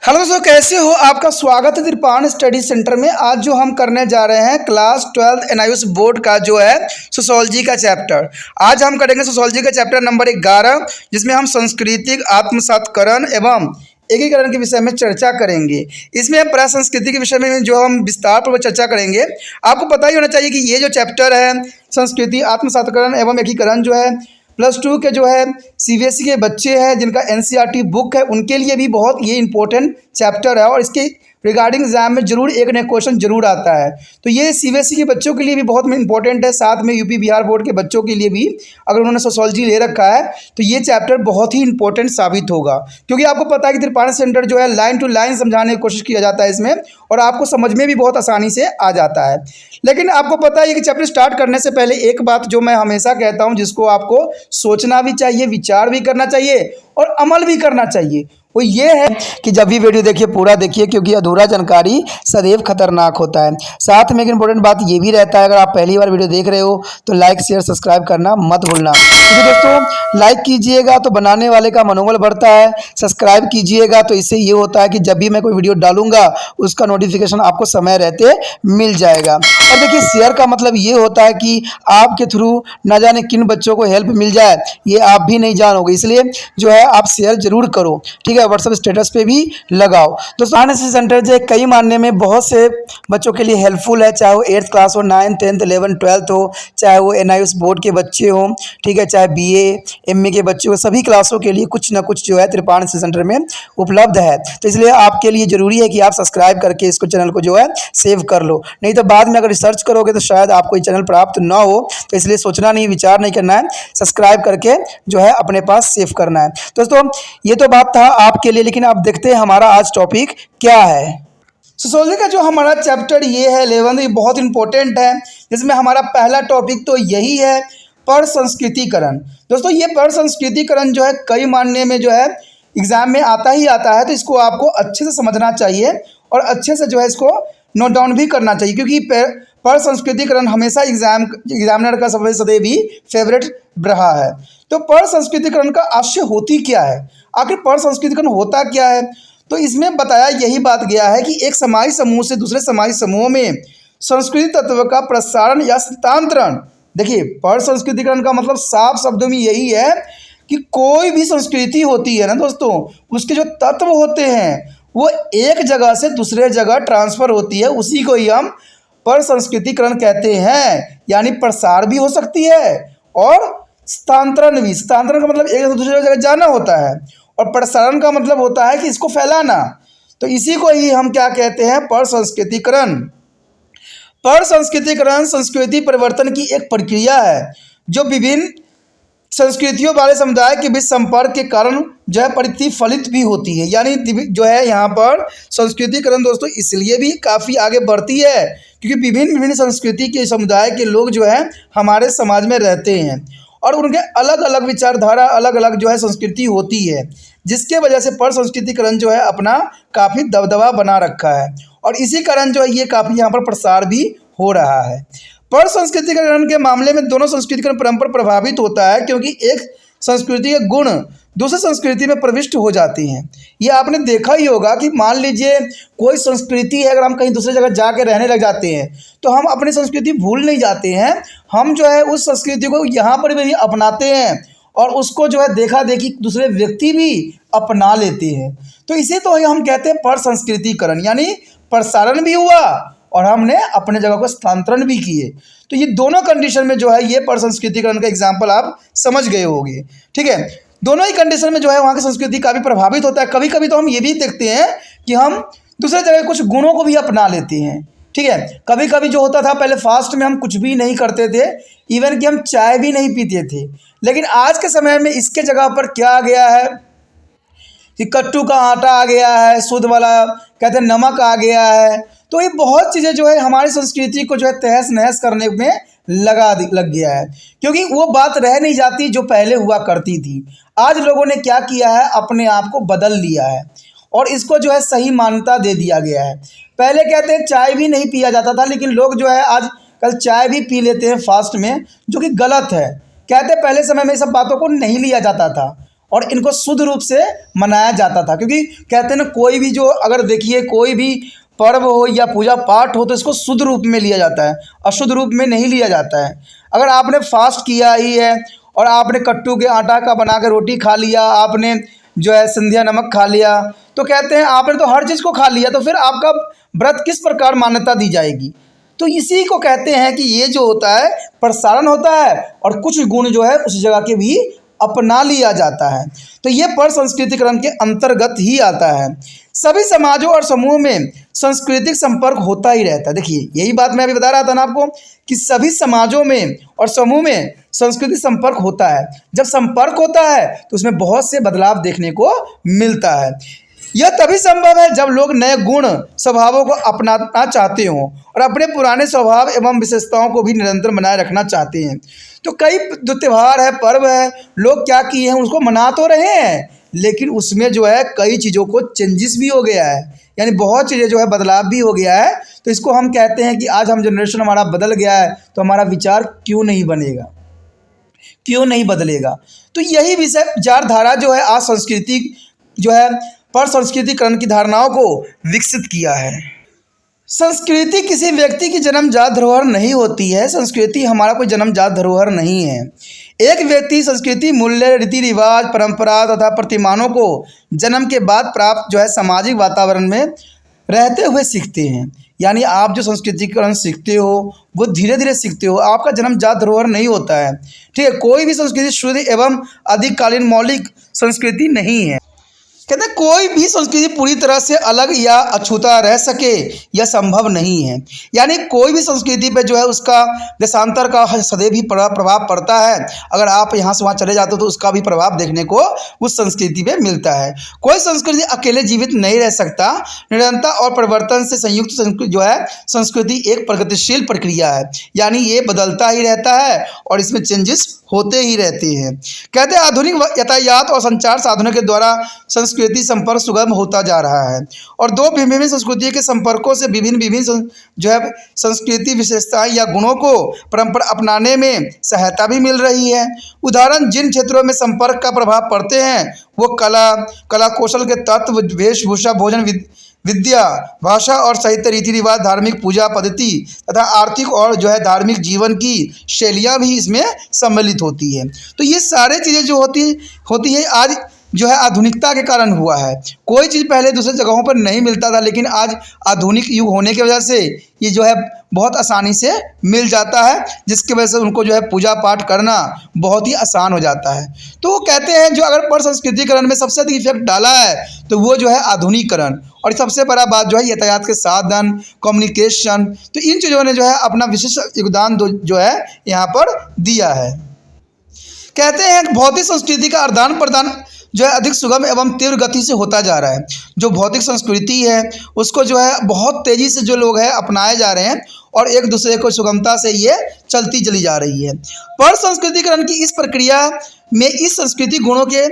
Hello दोस्तों, कैसे हो? आपका स्वागत है त्रिपाण स्टडी सेंटर में। आज जो हम करने जा रहे हैं क्लास 12 एनआईएस बोर्ड का जो है सोशोलॉजी का चैप्टर। आज हम करेंगे सोशोलॉजी का चैप्टर नंबर 11, जिसमें हम सांस्कृतिक आत्मसातकरण एवं एकीकरण के विषय में चर्चा करेंगे। इसमें हम प्रसंस्कृति के विषय में जो हम विस्तार पूर्वक चर्चा करेंगे। आपको पता ही होना चाहिए कि ये जो चैप्टर है संस्कृति आत्मसातकरण एवं एकीकरण जो है +2 के जो है सीबीएसई के बच्चे हैं जिनका एनसीईआरटी बुक है, उनके लिए भी बहुत ये इंपॉर्टेंट चैप्टर है और इसके रिगार्डिंग एग्जाम में जरूर एक न क्वेश्चन जरूर आता है। तो ये सीबीएसई के बच्चों के लिए भी बहुत इंपॉर्टेंट है, साथ में यूपी बिहार बोर्ड के बच्चों के लिए भी अगर उन्होंने सोशोलॉजी ले रखा है तो ये चैप्टर बहुत ही इंपॉर्टेंट साबित होगा। क्योंकि आपको पता है कि त्रिपाण सेंटर जो है लाइन टू लाइन समझाने की कोशिश किया जाता है इसमें, और आपको समझ में भी बहुत आसानी से आ जाता है। लेकिन आपको पता है कि चैप्टर स्टार्ट करने से पहले एक बात जो मैं हमेशा कहता हूँ, जिसको आपको सोचना भी चाहिए, विचार भी करना चाहिए और अमल भी करना चाहिए, वो ये है कि जब भी वीडियो देखिए पूरा देखिए, क्योंकि अधूरा जानकारी सदैव खतरनाक होता है। साथ में एक इंपॉर्टेंट बात ये भी रहता है, अगर आप पहली बार वीडियो देख रहे हो तो लाइक शेयर सब्सक्राइब करना मत भूलना। क्योंकि दोस्तों लाइक कीजिएगा तो बनाने वाले का मनोबल बढ़ता है, सब्सक्राइब कीजिएगा तो इससे ये होता है कि जब भी मैं कोई वीडियो डालूंगा उसका नोटिफिकेशन आपको समय रहते मिल जाएगा। और देखिए शेयर का मतलब ये होता है कि आपके थ्रू न जाने किन बच्चों को हेल्प मिल जाए, ये आप भी नहीं जानोगे, इसलिए जो है आप शेयर जरूर करो, ठीक है। व्हाट्सएप स्टेटस पे भी लगाओ। दोस्तों एनआईएस सेंटर जो कई मानने में बहुत से बच्चों के लिए हेल्पफुल है, चाहे वो 8th क्लास हो, 9th 10th 11th 12th हो, चाहे वो एनआईएस बोर्ड के बच्चे हों, ठीक है, चाहे बीए एमए के बच्चे हो, सभी क्लासों के लिए कुछ ना कुछ जो है त्रिपाण सेंटर में उपलब्ध है। तो इसलिए आपके लिए जरूरी है कि आप सब्सक्राइब करके इसको चैनल को जो है सेव कर लो, नहीं तो बाद में अगर रिसर्च करोगे तो शायद आपको ये चैनल प्राप्त ना हो। तो इसलिए सोचना नहीं, विचार नहीं करना है, सब्सक्राइब करके जो है अपने पास सेव करना है। दोस्तों ये तो बात था आपके लिए, लेकिन आप देखते हैं हमारा आज टॉपिक क्या है। सोशोलॉजी का जो हमारा चैप्टर ये है 11, ये बहुत इंपॉर्टेंट है, जिसमें हमारा पहला टॉपिक तो यही है परसंस्कृतिकरण। दोस्तों ये परसंस्कृतिकरण जो है कई मानने में जो है एग्जाम में आता ही आता है, तो इसको आपको अच्छे से समझना चाहिए और अच्छे से जो है इसको नोट डाउन भी करना चाहिए, क्योंकि परसंस्कृतिकरण हमेशा एग्जामिनर का सदैव भी फेवरेट रहा है। तो परसंस्कृतिकरण का आशय होती क्या है, आखिर परसंस्कृतिकरण होता क्या है? तो इसमें बताया यही बात गया है कि एक समाजी समूह से दूसरे समाजी समूह में संस्कृति तत्व का प्रसारण या हस्तांतरण। देखिए परसंस्कृतिकरण का मतलब साफ शब्दों में यही है कि कोई भी संस्कृति होती है ना दोस्तों, उसके जो तत्व होते हैं वो एक जगह से दूसरे जगह ट्रांसफ़र होती है, उसी को ही हम परसंस्कृतिकरण कहते हैं। यानी प्रसार भी हो सकती है और स्थानांतरण भी। स्थानांतरण का मतलब एक जगह से दूसरी जगह जाना होता है, और प्रसारण का मतलब होता है कि इसको फैलाना। तो इसी को ही हम क्या कहते हैं, परसंस्कृतिकरण। परसंस्कृतिकरण संस्कृति परिवर्तन की एक प्रक्रिया है जो विभिन्न संस्कृतियों वाले समुदाय के बीच संपर्क के कारण जो है प्रतिफलित भी होती है। यानी जो है यहाँ पर संस्कृतिकरण दोस्तों इसलिए भी काफ़ी आगे बढ़ती है क्योंकि विभिन्न विभिन्न संस्कृति के समुदाय के लोग जो है हमारे समाज में रहते हैं और उनके अलग अलग विचारधारा, अलग अलग जो है संस्कृति होती है, जिसके वजह से परसंस्कृतिकरण जो है अपना काफ़ी दबदबा बना रखा है और इसी कारण जो है ये काफ़ी यहाँ पर प्रसार भी हो रहा है। परसंस्कृतिकरण के मामले में दोनों संस्कृतिकरण परंपरा प्रभावित होता है, क्योंकि एक संस्कृति के गुण दूसरी संस्कृति में प्रविष्ट हो जाती हैं। ये आपने देखा ही होगा कि मान लीजिए कोई संस्कृति है, अगर हम कहीं दूसरी जगह जाके रहने लग जाते हैं तो हम अपनी संस्कृति भूल नहीं जाते हैं, हम जो है उस संस्कृति को यहाँ पर भी अपनाते हैं और उसको जो है देखा देखी दूसरे व्यक्ति भी अपना लेते हैं। तो इसे तो हम कहते हैं परसंस्कृतिकरण, यानी प्रसारण भी हुआ और हमने अपने जगह को स्थानांतरण भी किए। तो ये दोनों कंडीशन में जो है ये परसंस्कृतिकरण का एग्जाम्पल आप समझ गए होंगे, ठीक है। दोनों ही कंडीशन में जो है वहाँ की संस्कृति काफ़ी प्रभावित होता है। कभी कभी तो हम ये भी देखते हैं कि हम दूसरे जगह कुछ गुणों को भी अपना लेते हैं, ठीक है। कभी कभी जो होता था, पहले फास्ट में हम कुछ भी नहीं करते थे, इवन कि हम चाय भी नहीं पीते थे, लेकिन आज के समय में इसके जगह पर क्या आ गया है कि कट्टू का आटा आ गया है, शुद्ध वाला कहते हैं नमक आ गया है। तो ये बहुत चीज़ें जो है हमारी संस्कृति को जो है तहस नहस करने में लग गया है, क्योंकि वो बात रह नहीं जाती जो पहले हुआ करती थी। आज लोगों ने क्या किया है, अपने आप को बदल लिया है और इसको जो है सही मान्यता दे दिया गया है। पहले कहते हैं चाय भी नहीं पिया जाता था, लेकिन लोग जो है आज कल चाय भी पी लेते हैं फास्ट में, जो कि गलत है। कहते हैं पहले समय में सब बातों को नहीं लिया जाता था और इनको शुद्ध रूप से मनाया जाता था। क्योंकि कहते हैं ना, कोई भी जो अगर देखिए कोई भी पर्व हो या पूजा पाठ हो तो इसको शुद्ध रूप में लिया जाता है, अशुद्ध रूप में नहीं लिया जाता है। अगर आपने फास्ट किया ही है और आपने कट्टू के आटा का बना के रोटी खा लिया, आपने जो है संध्या नमक खा लिया, तो कहते हैं आपने तो हर चीज़ को खा लिया, तो फिर आपका व्रत किस प्रकार मान्यता दी जाएगी। तो इसी को कहते हैं कि ये जो होता है प्रसारण होता है और कुछ गुण जो है उस जगह के भी अपना लिया जाता है। तो ये पर संस्कृतिकरण के अंतर्गत ही आता है। सभी समाजों और समूह में सांस्कृतिक संपर्क होता ही रहता है। देखिए यही बात मैं अभी बता रहा था ना आपको कि सभी समाजों में और समूह में सांस्कृतिक संपर्क होता है। जब संपर्क होता है तो उसमें बहुत से बदलाव देखने को मिलता है। यह तभी संभव है जब लोग नए गुण स्वभावों को अपनाना चाहते हों और अपने पुराने स्वभाव एवं विशेषताओं को भी निरंतर बनाए रखना चाहते हैं। तो कई जो त्यौहार है, पर्व है, लोग क्या किए हैं उसको मना तो रहे हैं, लेकिन उसमें जो है कई चीज़ों को चेंजेस भी हो गया है, यानी बहुत चीज़ें जो है बदलाव भी हो गया है। तो इसको हम कहते हैं कि आज हम जनरेशन हमारा बदल गया है तो हमारा विचार क्यों नहीं बनेगा, क्यों नहीं बदलेगा। तो यही विचारधारा जो है आज संस्कृति जो है पर संस्कृतिकरण की धारणाओं को विकसित किया है। संस्कृति किसी व्यक्ति की जन्मजात धरोहर नहीं होती है। संस्कृति हमारा कोई जन्मजात धरोहर नहीं है। एक व्यक्ति संस्कृति, मूल्य, रीति रिवाज, परंपरा तथा प्रतिमानों को जन्म के बाद प्राप्त जो है सामाजिक वातावरण में रहते हुए सीखते हैं। यानी आप जो संस्कृतिकरण सीखते हो वो धीरे धीरे सीखते हो, आपका जन्मजात धरोहर नहीं होता है। ठीक है, कोई भी संस्कृति शुद्ध एवं अधिककालीन मौलिक संस्कृति नहीं है। कहते हैं कोई भी संस्कृति पूरी तरह से अलग या अछूता रह सके यह संभव नहीं है। यानी कोई भी संस्कृति पे जो है उसका देशांतर का सदैव ही प्रभाव पड़ता है। अगर आप यहाँ से वहाँ चले जाते हो तो उसका भी प्रभाव देखने को उस संस्कृति पे मिलता है। कोई संस्कृति अकेले जीवित नहीं रह सकता। निरंतर और परिवर्तन से संयुक्त जो है संस्कृति एक प्रगतिशील प्रक्रिया है, यानी ये बदलता ही रहता है और इसमें चेंजेस होते ही रहते हैं। कहते हैं आधुनिक यातायात और संचार साधनों के द्वारा संस्कृति संपर्क सुगम होता जा रहा है और दो भिन्न संस्कृतियों के संपर्कों से विभिन्न जो है संस्कृति विशेषताएं या गुणों को परंपरा अपनाने में सहायता भी मिल रही है। उदाहरण, जिन क्षेत्रों में संपर्क का प्रभाव पड़ते हैं वो कला कौशल के तत्व, वेशभूषा, भोजन, विद्या, भाषा और साहित्य, रीति रिवाज, धार्मिक पूजा पद्धति तथा आर्थिक और जो है धार्मिक जीवन की शैलियाँ भी इसमें सम्मिलित होती है। तो ये सारे चीज़ें जो होती है आज जो है आधुनिकता के कारण हुआ है। कोई चीज़ पहले दूसरे जगहों पर नहीं मिलता था, लेकिन आज आधुनिक युग होने की वजह से ये जो है बहुत आसानी से मिल जाता है, जिसकी वजह से उनको जो है पूजा पाठ करना बहुत ही आसान हो जाता है। तो वो कहते हैं जो अगर पर संस्कृतिकरण में सबसे अधिक इफेक्ट डाला है तो वो जो है आधुनिकीकरण, और सबसे बड़ा बात जो है यातायात के साधन, कम्युनिकेशन, तो इन चीज़ों ने जो है अपना विशिष्ट योगदान जो है यहाँ पर दिया है। कहते हैं भौतिक संस्कृति का आदान प्रदान जो है अधिक सुगम एवं तीव्र गति से होता जा रहा है। जो भौतिक संस्कृति है उसको जो है बहुत तेज़ी से जो लोग हैं अपनाए जा रहे हैं और एक दूसरे को सुगमता से ये चलती चली जा रही है। पर संस्कृतिकरण की इस प्रक्रिया में इस संस्कृति गुणों के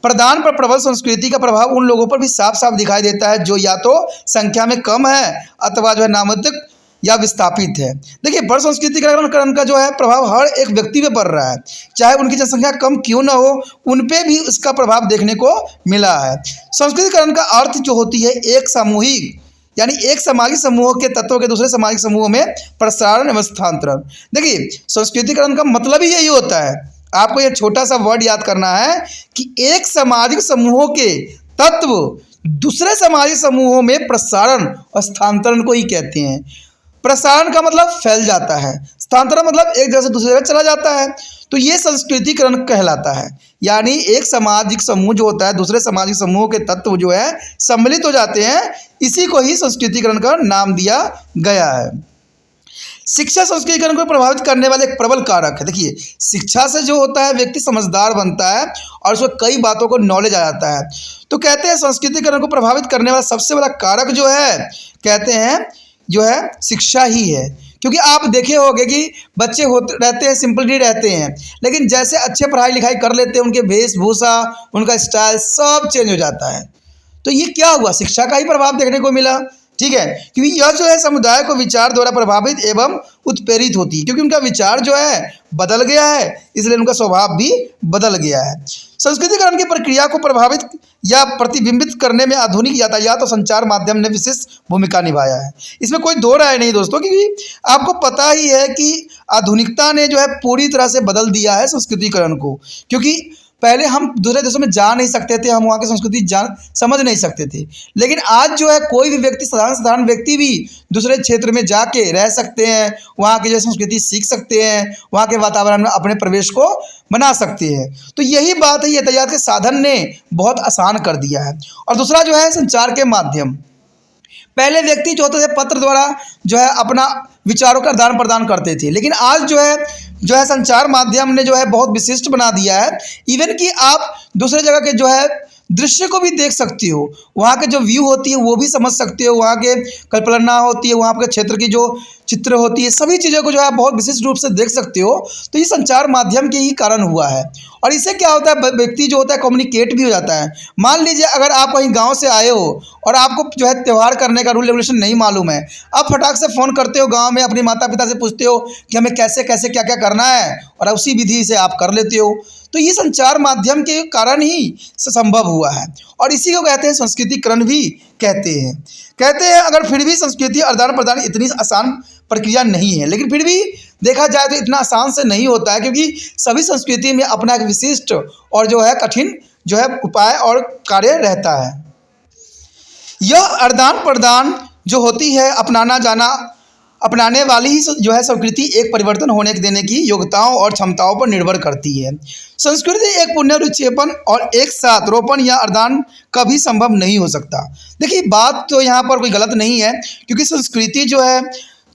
प्रदान पर प्रबल संस्कृति का प्रभाव उन लोगों पर भी साफ साफ दिखाई देता है जो या तो संख्या में कम है अथवा जो है नाममात्र या विस्थापित है। देखिए पर संस्कृतिकरण का जो है प्रभाव हर एक व्यक्ति पे पड़ रहा है, चाहे उनकी जनसंख्या कम क्यों ना हो, उन पे भी उसका प्रभाव देखने को मिला है। संस्कृतिकरण का अर्थ जो होती है एक सामूहिक यानी एक सामाजिक समूह के तत्वों के दूसरे सामाजिक समूह में प्रसारण एवं स्थानांतरण। देखिए संस्कृतिकरण का मतलब ही यही होता है। आपको यह छोटा सा वर्ड याद करना है कि एक सामाजिक समूह के तत्व दूसरे सामाजिक समूहों में प्रसारण और स्थानांतरण को ही कहते हैं। प्रसारण का मतलब फैल जाता है, स्थानांतरण मतलब एक जगह से दूसरी जगह चला जाता है। तो ये संस्कृतिकरण कहलाता है, यानी एक सामाजिक समूह जो होता है दूसरे सामाजिक समूह के तत्व जो है सम्मिलित हो जाते हैं, इसी को ही संस्कृतिकरण का नाम दिया गया है। शिक्षा संस्कृतिकरण को प्रभावित करने वाले एक प्रबल कारक है। देखिए शिक्षा से जो होता है व्यक्ति समझदार बनता है और उसको कई बातों को नॉलेज आ जाता है। तो कहते हैं संस्कृतिकरण को प्रभावित करने वाला सबसे बड़ा कारक जो है कहते हैं जो है शिक्षा ही है। क्योंकि आप देखे होंगे कि बच्चे रहते हैं सिंपली रहते हैं, लेकिन जैसे अच्छे पढ़ाई लिखाई कर लेते हैं उनके वेशभूषा, उनका स्टाइल सब चेंज हो जाता है। तो ये क्या हुआ, शिक्षा का ही प्रभाव देखने को मिला। ठीक है, क्योंकि यह जो है समुदाय को विचार द्वारा प्रभावित एवं उत्प्रेरित होती है, क्योंकि उनका विचार जो है बदल गया है, इसलिए उनका स्वभाव भी बदल गया है। संस्कृतिकरण की प्रक्रिया को प्रभावित या प्रतिबिंबित करने में आधुनिक यातायात और संचार माध्यम ने विशेष भूमिका निभाया है। इसमें कोई दो राय नहीं दोस्तों, क्योंकि आपको पता ही है कि आधुनिकता ने जो है पूरी तरह से बदल दिया है संस्कृतिकरण को, क्योंकि पहले हम दूसरे देशों में जा नहीं सकते थे, हम वहाँ की संस्कृति जान समझ नहीं सकते थे, लेकिन आज जो है कोई भी व्यक्ति, साधारण व्यक्ति भी दूसरे क्षेत्र में जाके रह सकते हैं, वहाँ की जो संस्कृति सीख सकते हैं, वहाँ के वातावरण में अपने प्रवेश को बना सकते हैं। तो यही बात है, यातायात के साधन ने बहुत आसान कर दिया है। और दूसरा जो है संचार के माध्यम, पहले व्यक्ति जो होते थे पत्र द्वारा जो है अपना विचारों का आदान प्रदान करते थे, लेकिन आज जो है संचार माध्यम ने जो है बहुत विशिष्ट बना दिया है। इवन कि आप दूसरे जगह के जो है दृश्य को भी देख सकते हो, वहाँ के जो व्यू होती है वो भी समझ सकते हो, वहाँ के कल्पना होती है, वहाँ के क्षेत्र की जो चित्र होती है, सभी चीज़ों को जो है बहुत विशिष्ट रूप से देख सकते हो। तो ये संचार माध्यम के ही कारण हुआ है। और इससे क्या होता है, व्यक्ति जो होता है कम्युनिकेट भी हो जाता है। मान लीजिए अगर आप कहीं गांव से आए हो और आपको जो है त्यौहार करने का रूल रेगुलेशन नहीं मालूम है, आप फटाक से फ़ोन करते हो गांव में, अपने माता पिता से पूछते हो कि हमें कैसे कैसे क्या क्या करना है, और उसी विधि से आप कर लेते हो। तो ये संचार माध्यम के कारण ही संभव हुआ है, और इसी को कहते हैं संस्कृतिकरण भी कहते हैं। अगर फिर भी संस्कृति आदान प्रदान इतनी आसान प्रक्रिया नहीं है, लेकिन फिर भी देखा जाए तो इतना आसान से नहीं होता है, क्योंकि सभी संस्कृति में अपना एक विशिष्ट और जो है कठिन जो है उपाय और कार्य रहता है। यह आदान प्रदान जो होती है अपनाने वाली ही जो है संस्कृति एक परिवर्तन होने देने की योग्यताओं और क्षमताओं पर निर्भर करती है। संस्कृति एक पुनरुत्क्षेपण और एक साथ रोपण या आदान कभी संभव नहीं हो सकता। देखिए बात तो यहाँ पर कोई गलत नहीं है, क्योंकि संस्कृति जो है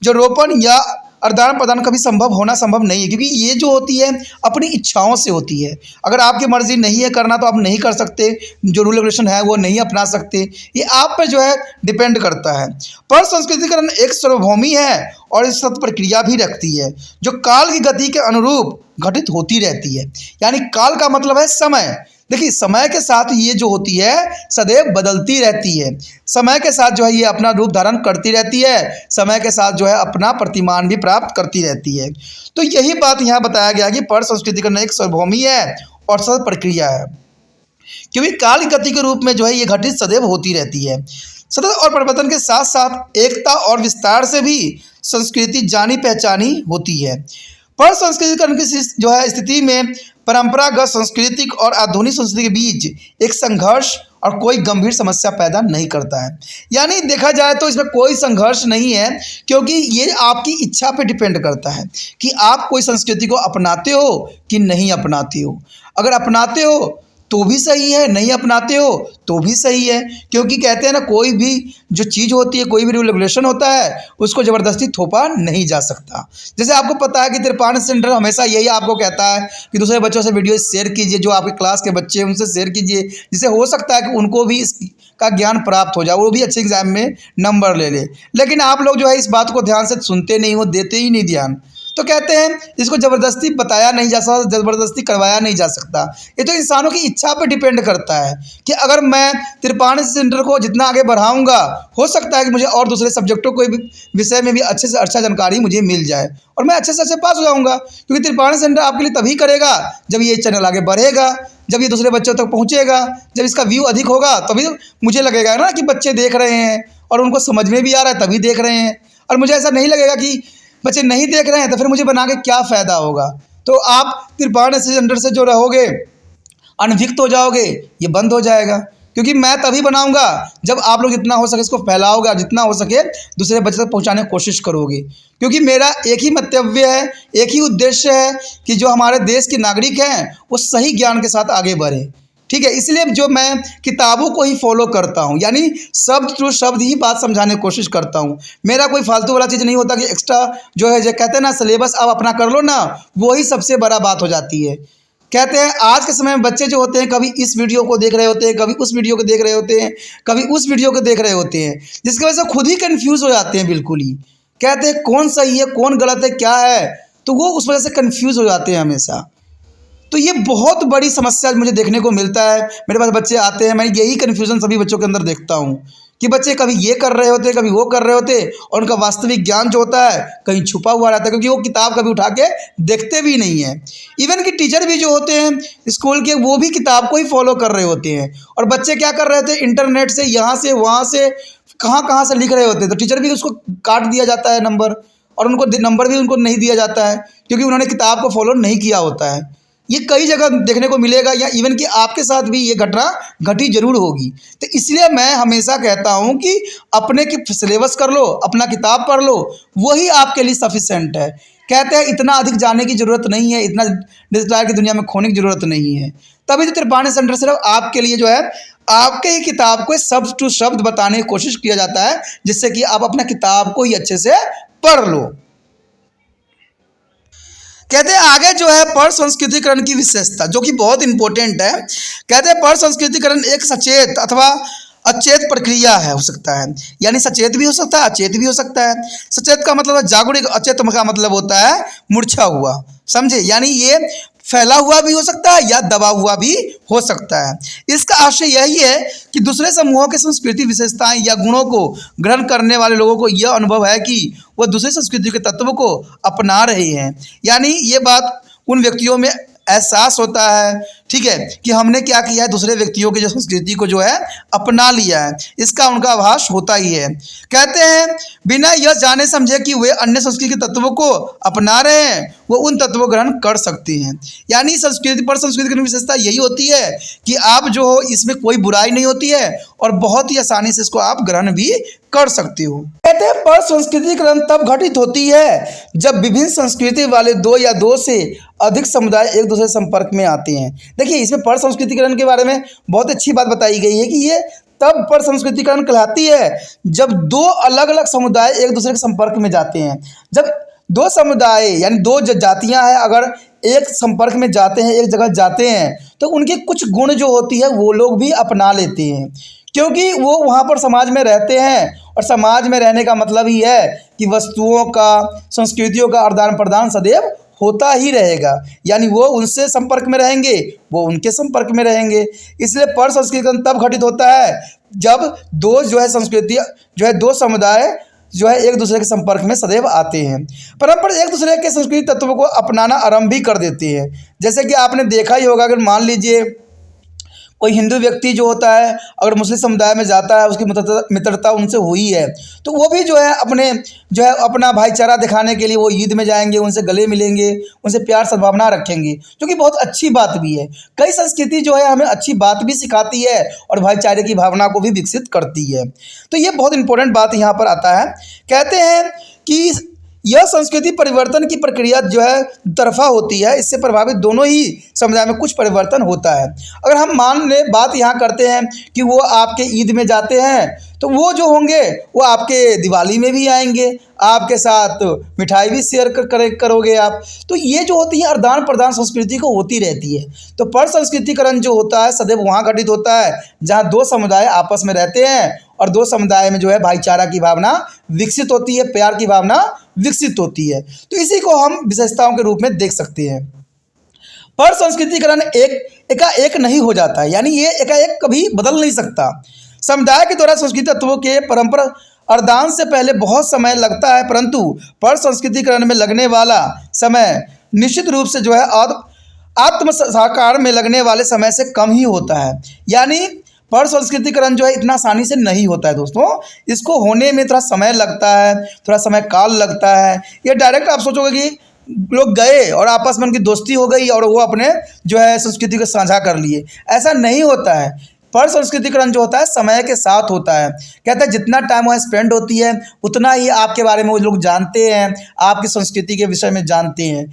जो रोपण या आदान प्रदान कभी संभव नहीं है, क्योंकि ये जो होती है अपनी इच्छाओं से होती है। अगर आपकी मर्जी नहीं है करना तो आप नहीं कर सकते, जो रूल रेगुलेशन है वो नहीं अपना सकते, ये आप पर जो है डिपेंड करता है। पर संस्कृतिकरण एक सार्वभौमी है और इस सतत प्रक्रिया भी रखती है, जो काल की गति के अनुरूप घटित होती रहती है। यानी काल का मतलब है समय। देखिए समय के साथ ये जो होती है सदैव बदलती रहती है, समय के साथ जो है ये अपना रूप धारण करती रहती है, समय के साथ जो है अपना प्रतिमान भी प्राप्त करती रहती है। तो यही बात यहाँ बताया गया कि पर संस्कृतिकरण एक सार्वभौमी है और सतत प्रक्रिया है, क्योंकि काल की गति के रूप में जो है ये घटित सदैव होती रहती है। सतत और परिवर्तन के साथ साथ एकता और विस्तार से भी संस्कृति जानी पहचानी होती है। पर संस्कृतिकरण की जो है स्थिति में परंपरागत सांस्कृतिक और आधुनिक संस्कृति के बीच एक संघर्ष और कोई गंभीर समस्या पैदा नहीं करता है। यानी देखा जाए तो इसमें कोई संघर्ष नहीं है, क्योंकि ये आपकी इच्छा पे डिपेंड करता है कि आप कोई संस्कृति को अपनाते हो कि नहीं अपनाते हो। अगर अपनाते हो तो भी सही है, नहीं अपनाते हो तो भी सही है, क्योंकि कहते हैं ना कोई भी जो चीज़ होती है, कोई भी रूल रेगुलेशन होता है उसको ज़बरदस्ती थोपा नहीं जा सकता। जैसे आपको पता है कि त्रिपाण सेंटर हमेशा यही आपको कहता है कि दूसरे बच्चों से वीडियो शेयर कीजिए, जो आपके क्लास के बच्चे हैं उनसे शेयर कीजिए, जिससे हो सकता है कि उनको भी इसका ज्ञान प्राप्त हो जाए, वो भी अच्छे एग्जाम में नंबर ले ले। लेकिन आप लोग जो है इस बात को ध्यान से सुनते नहीं हो, देते ही नहीं ध्यान। तो कहते हैं इसको ज़बरदस्ती बताया नहीं जा सकता, ज़बरदस्ती करवाया नहीं जा सकता। ये तो इंसानों की इच्छा पे डिपेंड करता है कि अगर मैं त्रिपाण सेंटर को जितना आगे बढ़ाऊंगा, हो सकता है कि मुझे और दूसरे सब्जेक्टों को विषय में भी अच्छे से अच्छा जानकारी मुझे मिल जाए और मैं अच्छे से अच्छे पास हो जाऊँगा। क्योंकि त्रिपाण सेंटर आपके लिए तभी करेगा जब ये चैनल आगे बढ़ेगा, जब ये दूसरे बच्चों तक पहुँचेगा, जब इसका व्यू अधिक होगा, तभी मुझे लगेगा ना कि बच्चे देख रहे हैं और उनको समझ में भी आ रहा है, तभी देख रहे हैं। और मुझे ऐसा नहीं लगेगा कि बच्चे नहीं देख रहे हैं तो फिर मुझे बना के क्या फ़ायदा होगा। तो आप त्रिपाण सेंटर से जो रहोगे, अनभिज्ञ हो जाओगे, ये बंद हो जाएगा। क्योंकि मैं तभी बनाऊंगा जब आप लोग जितना हो सके इसको फैलाओगे, जितना हो सके दूसरे बच्चे तक पहुंचाने की कोशिश करोगे। क्योंकि मेरा एक ही मंतव्य है, एक ही उद्देश्य है कि जो हमारे देश के नागरिक हैं वो सही ज्ञान के साथ आगे बढ़े। ठीक है, इसलिए जो मैं किताबों को ही फॉलो करता हूँ, यानी शब्द टू शब्द ही बात समझाने की कोशिश करता हूँ। मेरा कोई फालतू वाला चीज़ नहीं होता कि एक्स्ट्रा जो है जो कहते हैं ना सिलेबस आप अपना कर लो ना, वही सबसे बड़ा बात हो जाती है। कहते हैं आज के समय में बच्चे जो होते हैं कभी इस वीडियो को देख रहे होते हैं, कभी उस वीडियो को देख रहे होते हैं, कभी उस वीडियो को देख रहे होते हैं, जिसकी वजह से खुद ही कन्फ्यूज़ हो जाते हैं। बिल्कुल ही कहते हैं कौन सही है कौन गलत है क्या है, तो वो उस वजह से कन्फ्यूज़ हो जाते हैं हमेशा। तो ये बहुत बड़ी समस्या मुझे देखने को मिलता है। मेरे पास बच्चे आते हैं, मैं यही कन्फ्यूज़न सभी बच्चों के अंदर देखता हूँ कि बच्चे कभी ये कर रहे होते, कभी वो कर रहे होते, और उनका वास्तविक ज्ञान जो होता है कहीं छुपा हुआ रहता है, क्योंकि वो किताब कभी उठा के देखते भी नहीं हैं। इवन कि टीचर भी जो होते हैं स्कूल के, वो भी किताब को ही फॉलो कर रहे होते हैं, और बच्चे क्या कर रहे थे, इंटरनेट से यहाँ से वहाँ से कहाँ से लिख रहे होते हैं। तो टीचर भी उसको काट दिया जाता है नंबर, और उनको नंबर भी उनको नहीं दिया जाता है, क्योंकि उन्होंने किताब को फॉलो नहीं किया होता है। ये कई जगह देखने को मिलेगा, या इवन कि आपके साथ भी ये घटना घटी जरूर होगी। तो इसलिए मैं हमेशा कहता हूँ कि अपने की सिलेबस कर लो, अपना किताब पढ़ लो, वही आपके लिए सफिशेंट है। कहते हैं इतना अधिक जानने की ज़रूरत नहीं है, इतना डिजिटल की दुनिया में खोने की ज़रूरत नहीं है। तभी तो त्रिपाठी सेंटर सिर्फ आपके लिए जो है आपके ही किताब को शब्द टू शब्द बताने की कोशिश किया जाता है, जिससे कि आप अपना किताब को ही अच्छे से पढ़ लो। कहते हैं आगे जो है पर संस्कृतिकरण की विशेषता, जो कि बहुत इंपॉर्टेंट है। कहते हैं पर संस्कृतिकरण एक सचेत अथवा अचेत प्रक्रिया है, हो सकता है, यानी सचेत भी हो सकता है, अचेत भी हो सकता है। सचेत का मतलब है जागरूक, अचेत का मतलब होता है मूर्छा हुआ, समझे, यानी ये फैला हुआ भी हो सकता है या दबा हुआ भी हो सकता है। इसका आशय यही है कि दूसरे समूहों के संस्कृति विशेषताएं या गुणों को ग्रहण करने वाले लोगों को यह अनुभव है कि वह दूसरी संस्कृति के तत्वों को अपना रहे हैं, यानी ये बात उन व्यक्तियों में एहसास होता है, ठीक है, कि हमने क्या किया है, दूसरे व्यक्तियों की जो संस्कृति को जो है अपना लिया है, इसका उनका आभास होता ही है। कहते हैं बिना यह जाने समझे कि वे अन्य संस्कृति के तत्वों को अपना रहे हैं, वो उन तत्वों ग्रहण कर सकते हैं। यानी संस्कृति पर संस्कृति की विशेषता यही होती है कि आप जो हो इसमें कोई बुराई नहीं होती है, और बहुत ही आसानी से इसको आप ग्रहण भी कर सकते हो। कहते हैं पर संस्कृतिकरण तब घटित होती है जब विभिन्न संस्कृति वाले दो या दो से अधिक समुदाय एक दूसरे संपर्क में आते हैं। देखिए इसमें पर संस्कृतिकरण के बारे में बहुत अच्छी बात बताई गई है कि ये तब पर संस्कृतिकरण कहलाती है जब दो अलग अलग समुदाय एक दूसरे के संपर्क में जाते हैं। जब दो समुदाय यानी दो जातियां हैं अगर एक संपर्क में जाते हैं, एक जगह जाते हैं, तो उनके कुछ गुण जो होती है वो लोग भी अपना लेते हैं, क्योंकि वो वहाँ पर समाज में रहते हैं, और समाज में रहने का मतलब ही है कि वस्तुओं का, संस्कृतियों का आदान प्रदान सदैव होता ही रहेगा, यानी वो उनसे संपर्क में रहेंगे, वो उनके संपर्क में रहेंगे। इसलिए पर संस्कृतिकरण तब घटित होता है जब दो जो है संस्कृति जो है दो समुदाय जो है एक दूसरे के संपर्क में सदैव आते हैं, परंपरा एक दूसरे के संस्कृति तत्वों को अपनाना आरंभ भी कर देते हैं। जैसे कि आपने देखा ही होगा, अगर मान लीजिए कोई हिंदू व्यक्ति जो होता है अगर मुस्लिम समुदाय में जाता है, उसकी मित्रता उनसे हुई है, तो वो भी जो है अपना भाईचारा दिखाने के लिए वो ईद में जाएंगे, उनसे गले मिलेंगे, उनसे प्यार सद्भावना रखेंगे, जो कि बहुत अच्छी बात भी है। कई संस्कृति जो है हमें अच्छी बात भी सिखाती है और भाईचारे की भावना को भी विकसित करती है। तो ये बहुत इंपॉर्टेंट बात यहाँ पर आता है। कहते हैं कि यह संस्कृति परिवर्तन की प्रक्रिया जो है तरफा होती है, इससे प्रभावित दोनों ही समुदाय में कुछ परिवर्तन होता है। अगर हम मान ले बात यहाँ करते हैं कि वो आपके ईद में जाते हैं, तो वो जो होंगे वो आपके दिवाली में भी आएंगे, आपके साथ मिठाई भी शेयर करोगे आप। तो ये जो होती है आदान प्रदान संस्कृति को होती रहती है। तो पर संस्कृतिकरण जो होता है सदैव वहाँ घटित होता है जहाँ दो समुदाय आपस में रहते हैं, और दो समुदाय में जो है भाईचारा की भावना विकसित होती है, प्यार की भावना विकसित होती है। तो इसी को हम विशेषताओं के रूप में देख सकते हैं। पर संस्कृतिकरण एकाएक नहीं हो जाता है, यानी ये एकाएक कभी बदल नहीं सकता। समुदाय के द्वारा संस्कृति तत्वों के परंपरा अर्दान से पहले बहुत समय लगता है, परंतु पर संस्कृतिकरण में लगने वाला समय निश्चित रूप से जो है आत्म साकार में लगने वाले समय से कम ही होता है। यानी पर संस्कृतिकरण जो है इतना आसानी से नहीं होता है दोस्तों, इसको होने में थोड़ा समय लगता है, थोड़ा समय काल लगता है। ये डायरेक्ट आप सोचोगे कि लोग गए और आपस में उनकी दोस्ती हो गई और वो अपने जो है संस्कृति को साझा कर लिए, ऐसा नहीं होता है। पर संस्कृतिकरण जो होता है समय के साथ होता है। कहते हैं जितना टाइम वहाँ स्पेंड होती है उतना ही आपके बारे में वो लोग जानते हैं, आपकी संस्कृति के विषय में जानते हैं।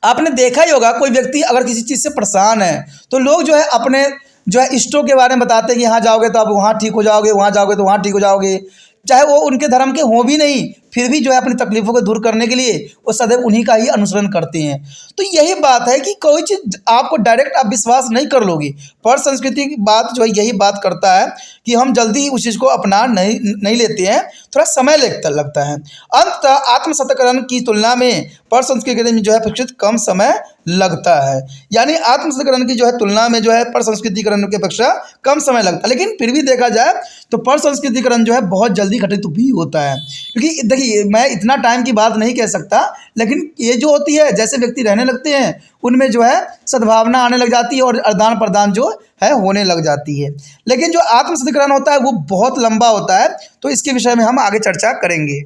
आपने देखा ही होगा कोई व्यक्ति अगर किसी चीज़ से परेशान है तो लोग जो है अपने जो है इष्टों के बारे में बताते हैं कि यहाँ जाओगे तो आप वहाँ ठीक हो जाओगे, वहाँ जाओगे तो वहाँ ठीक हो जाओगे, चाहे वो उनके धर्म के हों भी नहीं, फिर भी जो है अपनी तकलीफ़ों को दूर करने के लिए वो सदैव उन्हीं का ही अनुसरण करते हैं। तो यही बात है कि कोई चीज़ आपको डायरेक्ट आप विश्वास नहीं कर लोगे, पर संस्कृति की बात जो है यही बात करता है कि हम जल्दी ही उस चीज़ को अपना नहीं लेते हैं, थोड़ा समय लगता है। अंततः आत्मसतकरण की तुलना में पर संस्कृति में जो है अपेक्षित कम समय लगता है। यानी आत्मसतकरण की जो है तुलना में जो है पर संस्कृतिकरण की अपेक्षा कम समय लगता है, लेकिन फिर भी देखा जाए तो पर संस्कृतिकरण जो है बहुत जल्दी घटित भी होता है। क्योंकि देखिए, मैं इतना टाइम की बात नहीं कह सकता, लेकिन ये जो होती है जैसे व्यक्ति रहने लगते हैं उनमें जो है सद्भावना आने लग जाती है और आदान प्रदान जो है होने लग जाती है। लेकिन जो आत्मसतकरण होता है वो बहुत लंबा होता है, तो इसके विषय में हम आगे चर्चा करेंगे।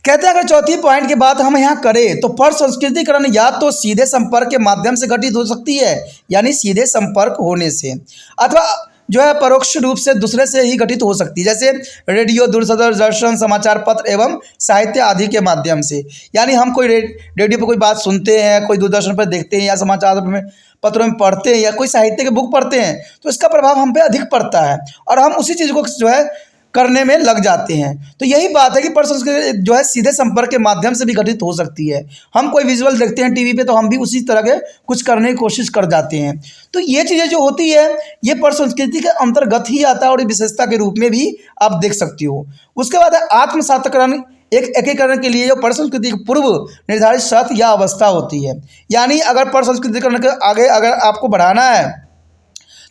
कहते हैं अगर चौथी पॉइंट की बात हम यहाँ करें तो पर संस्कृतिकरण या तो सीधे संपर्क के माध्यम से घटित हो सकती है, यानी सीधे संपर्क होने से, अथवा जो है परोक्ष रूप से दूसरे से ही घटित हो सकती है, जैसे रेडियो, दूरदर्शन, समाचार पत्र एवं साहित्य आदि के माध्यम से। यानी हम कोई रेडियो पर कोई बात सुनते हैं, कोई दूरदर्शन पर देखते हैं या समाचार में पत्रों में पढ़ते हैं या कोई साहित्य के बुक पढ़ते हैं, तो इसका प्रभाव हम पे अधिक पड़ता है और हम उसी चीज़ को जो है करने में लग जाते हैं। तो यही बात है कि पर संस्कृति जो है सीधे संपर्क के माध्यम से भी घटित हो सकती है। हम कोई विजुअल देखते हैं टीवी पे तो हम भी उसी तरह के कुछ करने की कोशिश कर जाते हैं। तो ये चीज़ें जो होती है ये पर संस्कृति के अंतर्गत ही आता है और विशेषता के रूप में भी आप देख सकती हो। उसके बाद है आत्मसातकरण। एक एकीकरण के लिए जो पर संस्कृति की पूर्व निर्धारित शर्त या अवस्था होती है। यानी अगर पर संस्कृतिकरण के आगे अगर आपको बढ़ाना है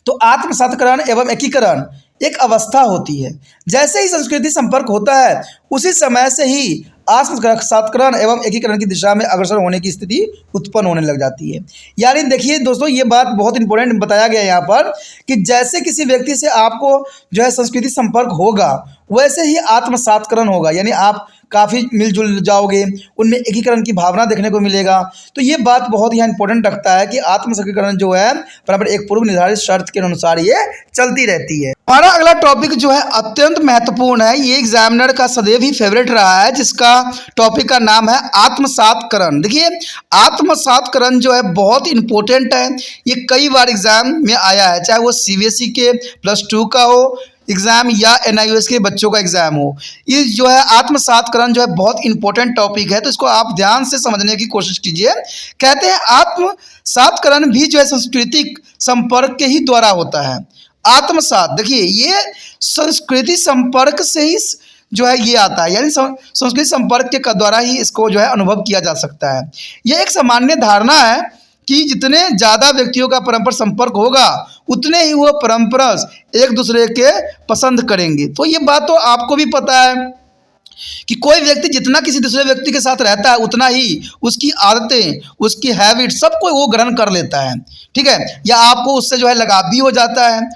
तो आत्मसातकरण एवं एकीकरण एक अवस्था होती है। जैसे ही संस्कृति संपर्क होता है उसी समय से ही आत्मसातकरण एवं एकीकरण की दिशा में अग्रसर होने की स्थिति उत्पन्न होने लग जाती है। यानी देखिए दोस्तों, ये बात बहुत इंपॉर्टेंट बताया गया है यहाँ पर कि जैसे किसी व्यक्ति से आपको जो है संस्कृति संपर्क होगा वैसे ही आत्मसातकरण होगा, यानी आप काफ़ी मिलजुल जाओगे, उनमें एकीकरण की भावना देखने को मिलेगा। तो ये बात बहुत ही इंपॉर्टेंट रखता है कि आत्मसखीकरण जो है बराबर एक पूर्व निर्धारित शर्त के अनुसार ये चलती रहती है। हमारा अगला टॉपिक जो है अत्यंत महत्वपूर्ण है, ये एग्जामिनर का सदैव ही फेवरेट रहा है, जिसका टॉपिक का नाम है आत्मसातकरण। देखिए, आत्मसातकरण जो है बहुत इंपॉर्टेंट है, ये कई बार एग्जाम में आया है, चाहे वो CBSE के +2 का हो एग्ज़ाम या NIOS के बच्चों का एग्ज़ाम हो। ये जो है आत्मसातकरण जो है बहुत इंपॉर्टेंट टॉपिक है, तो इसको आप ध्यान से समझने की कोशिश कीजिए। कहते हैं आत्मसातकरण भी जो है सांस्कृतिक संपर्क के ही द्वारा होता है। आत्मसात, देखिए ये संस्कृति संपर्क से ही जो है ये आता है, यानी संस्कृति संपर्क के द्वारा ही इसको जो है अनुभव किया जा सकता है। यह एक सामान्य धारणा है कि जितने ज़्यादा व्यक्तियों का परस्पर संपर्क होगा उतने ही वो परस्पर एक दूसरे के पसंद करेंगे। तो ये बात तो आपको भी पता है कि कोई व्यक्ति जितना किसी दूसरे व्यक्ति के साथ रहता है उतना ही उसकी आदतें, उसकी हैबिट सबको वो ग्रहण कर लेता है, ठीक है, या आपको उससे जो है लगाव भी हो जाता है।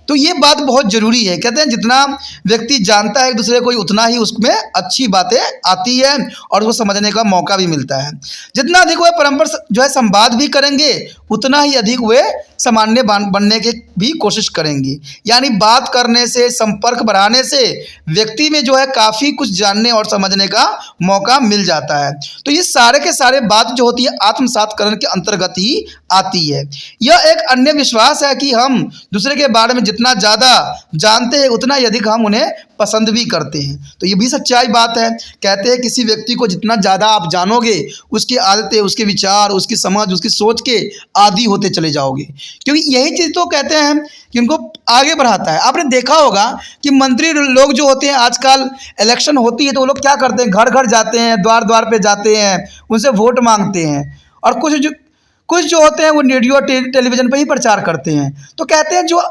तो ये बात बहुत ज़रूरी है। कहते हैं जितना व्यक्ति जानता है एक दूसरे को उतना ही उसमें अच्छी बातें आती है और उसको समझने का मौका भी मिलता है। जितना अधिक वह परस्पर जो है संवाद भी करेंगे उतना ही अधिक वे सामान्य बनने की भी कोशिश करेंगी। यानी बात करने से, संपर्क बढ़ाने से व्यक्ति में जो है काफ़ी कुछ जानने और समझने का मौका मिल जाता है। तो ये सारे के सारे बात जो होती है आत्मसातकरण के अंतर्गत ही आती है। यह एक अन्य विश्वास है कि हम दूसरे के बारे में जितना ज़्यादा जानते हैं उतना ही अधिक हम उन्हें पसंद भी करते हैं। तो ये भी सच्चाई बात है। कहते हैं किसी व्यक्ति को जितना ज़्यादा आप जानोगे उसकी आदतें, उसके विचार, उसकी समझ, उसकी सोच के आदी होते चले जाओगे, क्योंकि यही चीज़ तो कहते हैं कि उनको आगे बढ़ाता है। आपने देखा होगा कि मंत्री लोग जो होते हैं आजकल इलेक्शन होती है तो वो लोग क्या करते हैं, घर घर जाते हैं, द्वार द्वार पे जाते हैं, उनसे वोट मांगते हैं, और कुछ जो होते हैं वो रेडियो टेलीविज़न पर ही प्रचार करते हैं। तो कहते हैं जो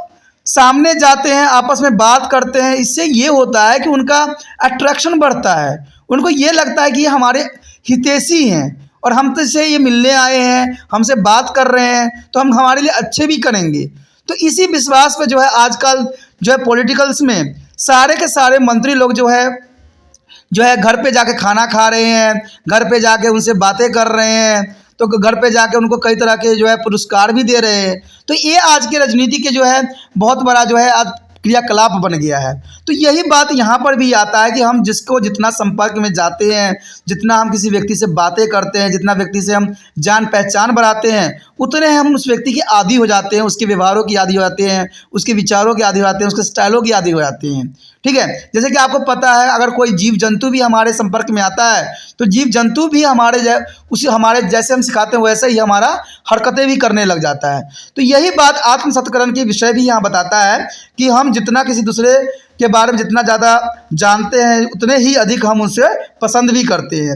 सामने जाते हैं आपस में बात करते हैं, इससे ये होता है कि उनका अट्रैक्शन बढ़ता है, उनको ये लगता है कि ये हमारे हितैषी हैं और हम तो से ये मिलने आए हैं, हमसे बात कर रहे हैं तो हम हमारे लिए अच्छे भी करेंगे। तो इसी विश्वास पे जो है आजकल जो है पॉलिटिकल्स में सारे के सारे मंत्री लोग जो है घर पे जाके खाना खा रहे हैं, घर पे जाके उनसे बातें कर रहे हैं, तो घर पे जाके उनको कई तरह के जो है पुरस्कार भी दे रहे हैं। तो ये आज के राजनीति के जो है बहुत बड़ा जो है आज क्रियाकलाप बन गया है। तो यही बात यहाँ पर भी आता है कि हम जिसको जितना संपर्क में जाते हैं, जितना हम किसी व्यक्ति से बातें करते हैं, जितना व्यक्ति से हम जान पहचान बढ़ाते हैं, उतने हम उस व्यक्ति के आदी हो जाते हैं, उसके व्यवहारों की आदी हो जाते हैं, उसके विचारों के आदी हो जाते हैं, उसके स्टाइलों की आदी हो जाते हैं। ठीक है। जैसे कि आपको पता है, अगर कोई जीव जंतु भी हमारे संपर्क में आता है तो जीव जंतु भी हमारे जैसे हम सिखाते हैं वैसे ही हमारा हरकतें भी करने लग जाता है। तो यही बात आत्मसत्करण के विषय भी यहाँ बताता है कि हम जितना किसी दूसरे के बारे में जितना ज़्यादा जानते हैं उतने ही अधिक हम उनसे पसंद भी करते हैं।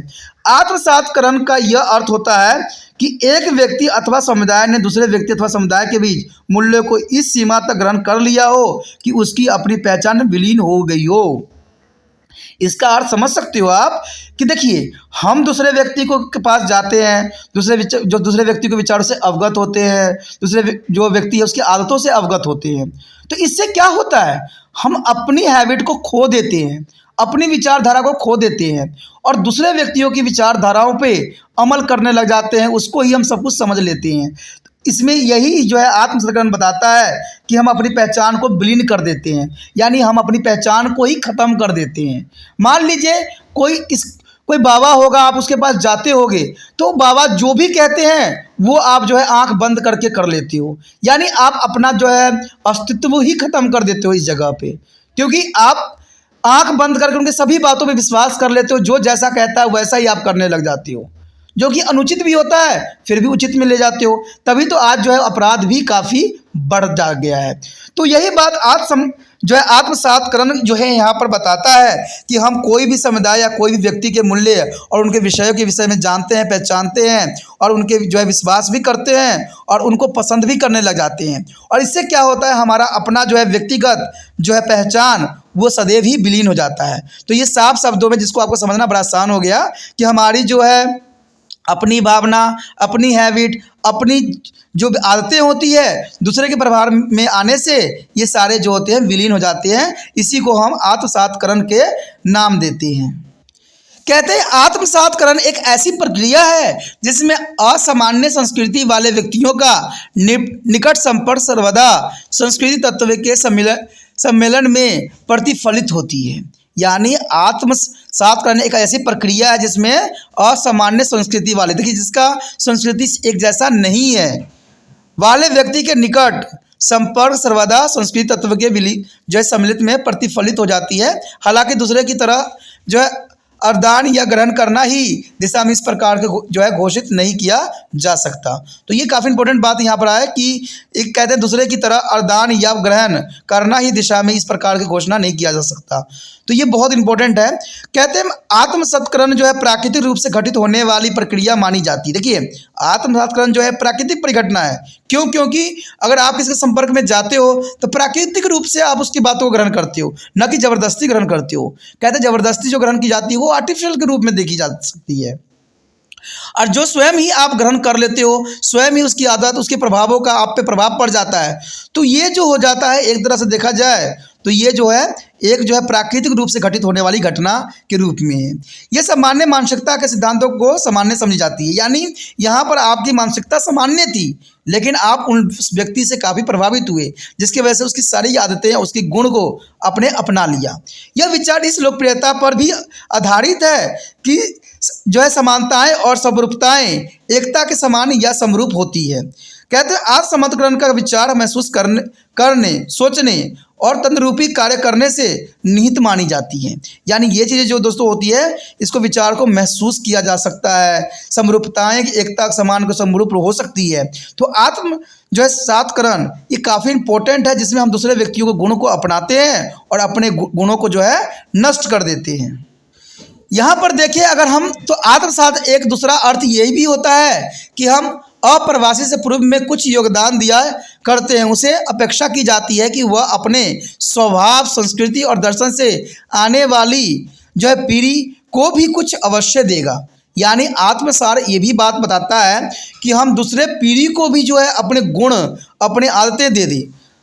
आत्मसात्करण का यह अर्थ होता है कि एक व्यक्ति अथवा समुदाय ने दूसरे व्यक्ति अथवा समुदाय के बीच मूल्यों को इस सीमा तक ग्रहण कर लिया हो कि उसकी अपनी पहचान विलीन हो गई हो। इसका अर्थ समझ सकते हो आप कि देखिए, हम दूसरे व्यक्ति को के पास जाते हैं, दूसरे व्यक्ति के विचारों से अवगत होते हैं, जो व्यक्ति है उसकी आदतों से अवगत होते हैं। तो इससे क्या होता है, हम अपनी हैबिट को खो देते हैं, अपनी विचारधारा को खो देते हैं और दूसरे व्यक्तियों की विचारधाराओं पे अमल करने लग जाते हैं, उसको ही हम सब कुछ समझ लेते हैं। इसमें यही जो है आत्मसत्करण बताता है कि हम अपनी पहचान को विलीन कर देते हैं, यानी हम अपनी पहचान को ही ख़त्म कर देते हैं। मान लीजिए कोई बाबा होगा, आप उसके पास जाते होगे तो बाबा जो भी कहते हैं वो आप जो है आंख बंद करके कर लेते हो, यानी आप अपना जो है अस्तित्व ही ख़त्म कर देते हो इस जगह पे, क्योंकि आप आंख बंद करके उनके सभी बातों पे विश्वास कर लेते हो। जो जैसा कहता है वैसा ही आप करने लग जाते हो, जो कि अनुचित भी होता है फिर भी उचित में ले जाते हो। तभी तो आज जो है अपराध भी काफ़ी बढ़ जा गया है। तो यही बात जो है आत्मसात्करण जो है यहाँ पर बताता है कि हम कोई भी समुदाय या कोई भी व्यक्ति के मूल्य और उनके विषयों के विषय में जानते हैं, पहचानते हैं और उनके जो है विश्वास भी करते हैं और उनको पसंद भी करने लग जाते हैं। और इससे क्या होता है, हमारा अपना जो है व्यक्तिगत जो है पहचान वो सदैव ही विलीन हो जाता है। तो ये साफ शब्दों में जिसको आपको समझना बड़ा आसान हो गया कि हमारी जो है अपनी भावना, अपनी हैबिट, अपनी जो आदतें होती है दूसरे के प्रभाव में आने से ये सारे जो होते हैं विलीन हो जाते हैं। इसी को हम आत्मसात्करण के नाम देते हैं। कहते हैं आत्मसात्करण एक ऐसी प्रक्रिया है जिसमें असामान्य संस्कृति वाले व्यक्तियों का निकट संपर्क सर्वदा संस्कृति तत्व के सम्मेलन में प्रतिफलित होती है। यानी आत्मसात्करण एक ऐसी प्रक्रिया है जिसमें असामान्य संस्कृति वाले, देखिए जिसका संस्कृति एक जैसा नहीं है, वाले व्यक्ति के निकट संपर्क सर्वदा संस्कृति तत्व के जो है सम्मिलित में प्रतिफलित हो जाती है। हालांकि दूसरे की तरह जो है अवदान या ग्रहण करना ही दिशा में इस प्रकार के जो है घोषित नहीं किया जा सकता। तो ये काफ़ी इंपॉर्टेंट बात यहाँ पर है कि एक कहते हैं दूसरे की तरह अवदान या ग्रहण करना ही दिशा में इस प्रकार की घोषणा नहीं किया जा सकता। तो ये बहुत इंपॉर्टेंट है। कहते हैं आत्मसत्करण जो है प्राकृतिक रूप से घटित होने वाली प्रक्रिया मानी जाती है। देखिए, आत्मसत्करण जो है प्राकृतिक परिघटना है। क्यों? क्योंकि अगर आप इसके संपर्क में जाते हो तो प्राकृतिक रूप से आप उसकी बातों को ग्रहण करते हो, न कि जबरदस्ती ग्रहण करते हो। कहते हैं जबरदस्ती जो ग्रहण की जाती है वो आर्टिफिशियल के रूप में देखी जा सकती है, और जो स्वयं ही आप ग्रहण कर लेते हो, स्वयं ही उसकी आदत, उसके प्रभावों का आप पे प्रभाव पड़ जाता है, तो ये जो हो जाता है एक तरह से देखा जाए तो ये जो है एक जो है प्राकृतिक रूप से घटित होने वाली घटना के रूप में है। ये सामान्य मानसिकता के सिद्धांतों को सामान्य समझी जाती है। यानी यहाँ पर आपकी मानसिकता सामान्य थी लेकिन आप उस व्यक्ति से काफ़ी प्रभावित हुए जिसकी वजह से उसकी सारी आदतें, उसके गुण को अपने अपना लिया। यह विचार इस लोकप्रियता पर भी आधारित है कि जो है समानताएं और समरूपताएं एकता के समान या समरूप होती है। कहते हैं आत्मसत्करण का विचार महसूस करने, सोचने और तंद्रूपी कार्य करने से निहित मानी जाती हैं। यानी ये चीज़ें जो दोस्तों होती है इसको विचार को महसूस किया जा सकता है, समरूपताएं एकता समान को समरूप हो सकती है। तो आत्म जो है सात्करण ये काफ़ी इंपॉर्टेंट है जिसमें हम दूसरे व्यक्तियों के गुणों को अपनाते हैं और अपने गुणों को जो है नष्ट कर देते हैं। यहाँ पर देखिए, अगर हम तो आत्मसात एक दूसरा अर्थ यही भी होता है कि हम अप्रवासी से पूर्व में कुछ योगदान दिया करते हैं, उसे अपेक्षा की जाती है कि वह अपने स्वभाव, संस्कृति और दर्शन से आने वाली जो है पीढ़ी को भी कुछ अवश्य देगा। यानी आत्मसार ये भी बात बताता है कि हम दूसरे पीढ़ी को भी जो है अपने गुण, अपने आदतें दे दें।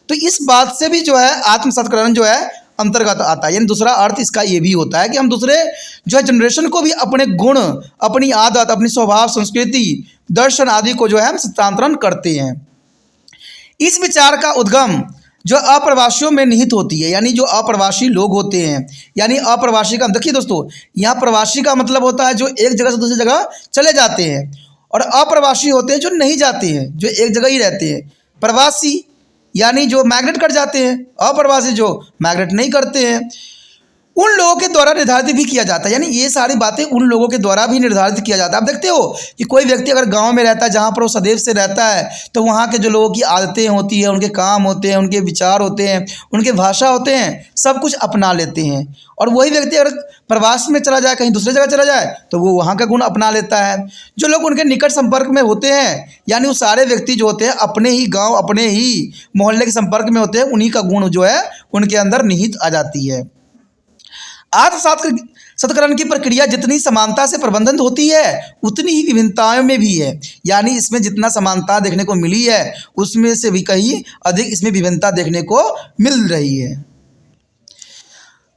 तो इस बात से भी जो है आत्मसत्करण जो है अंतर्गत आता है। यानी दूसरा अर्थ इसका ये भी होता है कि हम दूसरे जो है जनरेशन को भी अपने गुण, अपनी आदत, अपनी स्वभाव, संस्कृति, दर्शन आदि को जो है हम हस्तांतरण करते हैं। इस विचार का उद्गम जो अप्रवासियों में निहित होती है। यानी जो अप्रवासी लोग होते हैं, यानी अप्रवासी का देखिए दोस्तों, यहाँ प्रवासी का मतलब होता है जो एक जगह से दूसरी जगह चले जाते हैं, और अप्रवासी होते हैं जो नहीं जाते हैं, जो एक जगह ही रहते हैं। प्रवासी यानी जो मैग्नेट कट जाते हैं, अप्रवासी जो मैग्नेट नहीं करते हैं, उन लोगों के द्वारा निर्धारित भी किया जाता है। यानी ये सारी बातें उन लोगों के द्वारा भी निर्धारित किया जाता है। आप देखते हो कि कोई व्यक्ति अगर गांव में रहता है जहाँ पर वो सदैव से रहता है, तो वहाँ के जो लोगों की आदतें होती हैं, उनके काम होते हैं, उनके विचार होते हैं, उनके भाषा होते हैं, सब कुछ अपना लेते हैं। और वही व्यक्ति अगर प्रवास में चला जाए, कहीं दूसरी जगह चला जाए, तो वो वहाँ का गुण अपना लेता है। जो लोग उनके निकट संपर्क में होते हैं, यानी वो सारे व्यक्ति जो होते हैं अपने ही गाँव, अपने ही मोहल्ले के संपर्क में होते हैं, उन्हीं का गुण जो है उनके अंदर निहित आ जाती है। आत्मसातकरण की प्रक्रिया जितनी समानता से प्रबंधित होती है, उतनी ही विभिन्नताओं में भी है। यानी इसमें जितना समानता देखने को मिली है, उसमें से भी कहीं अधिक इसमें विभिन्नता देखने को मिल रही है।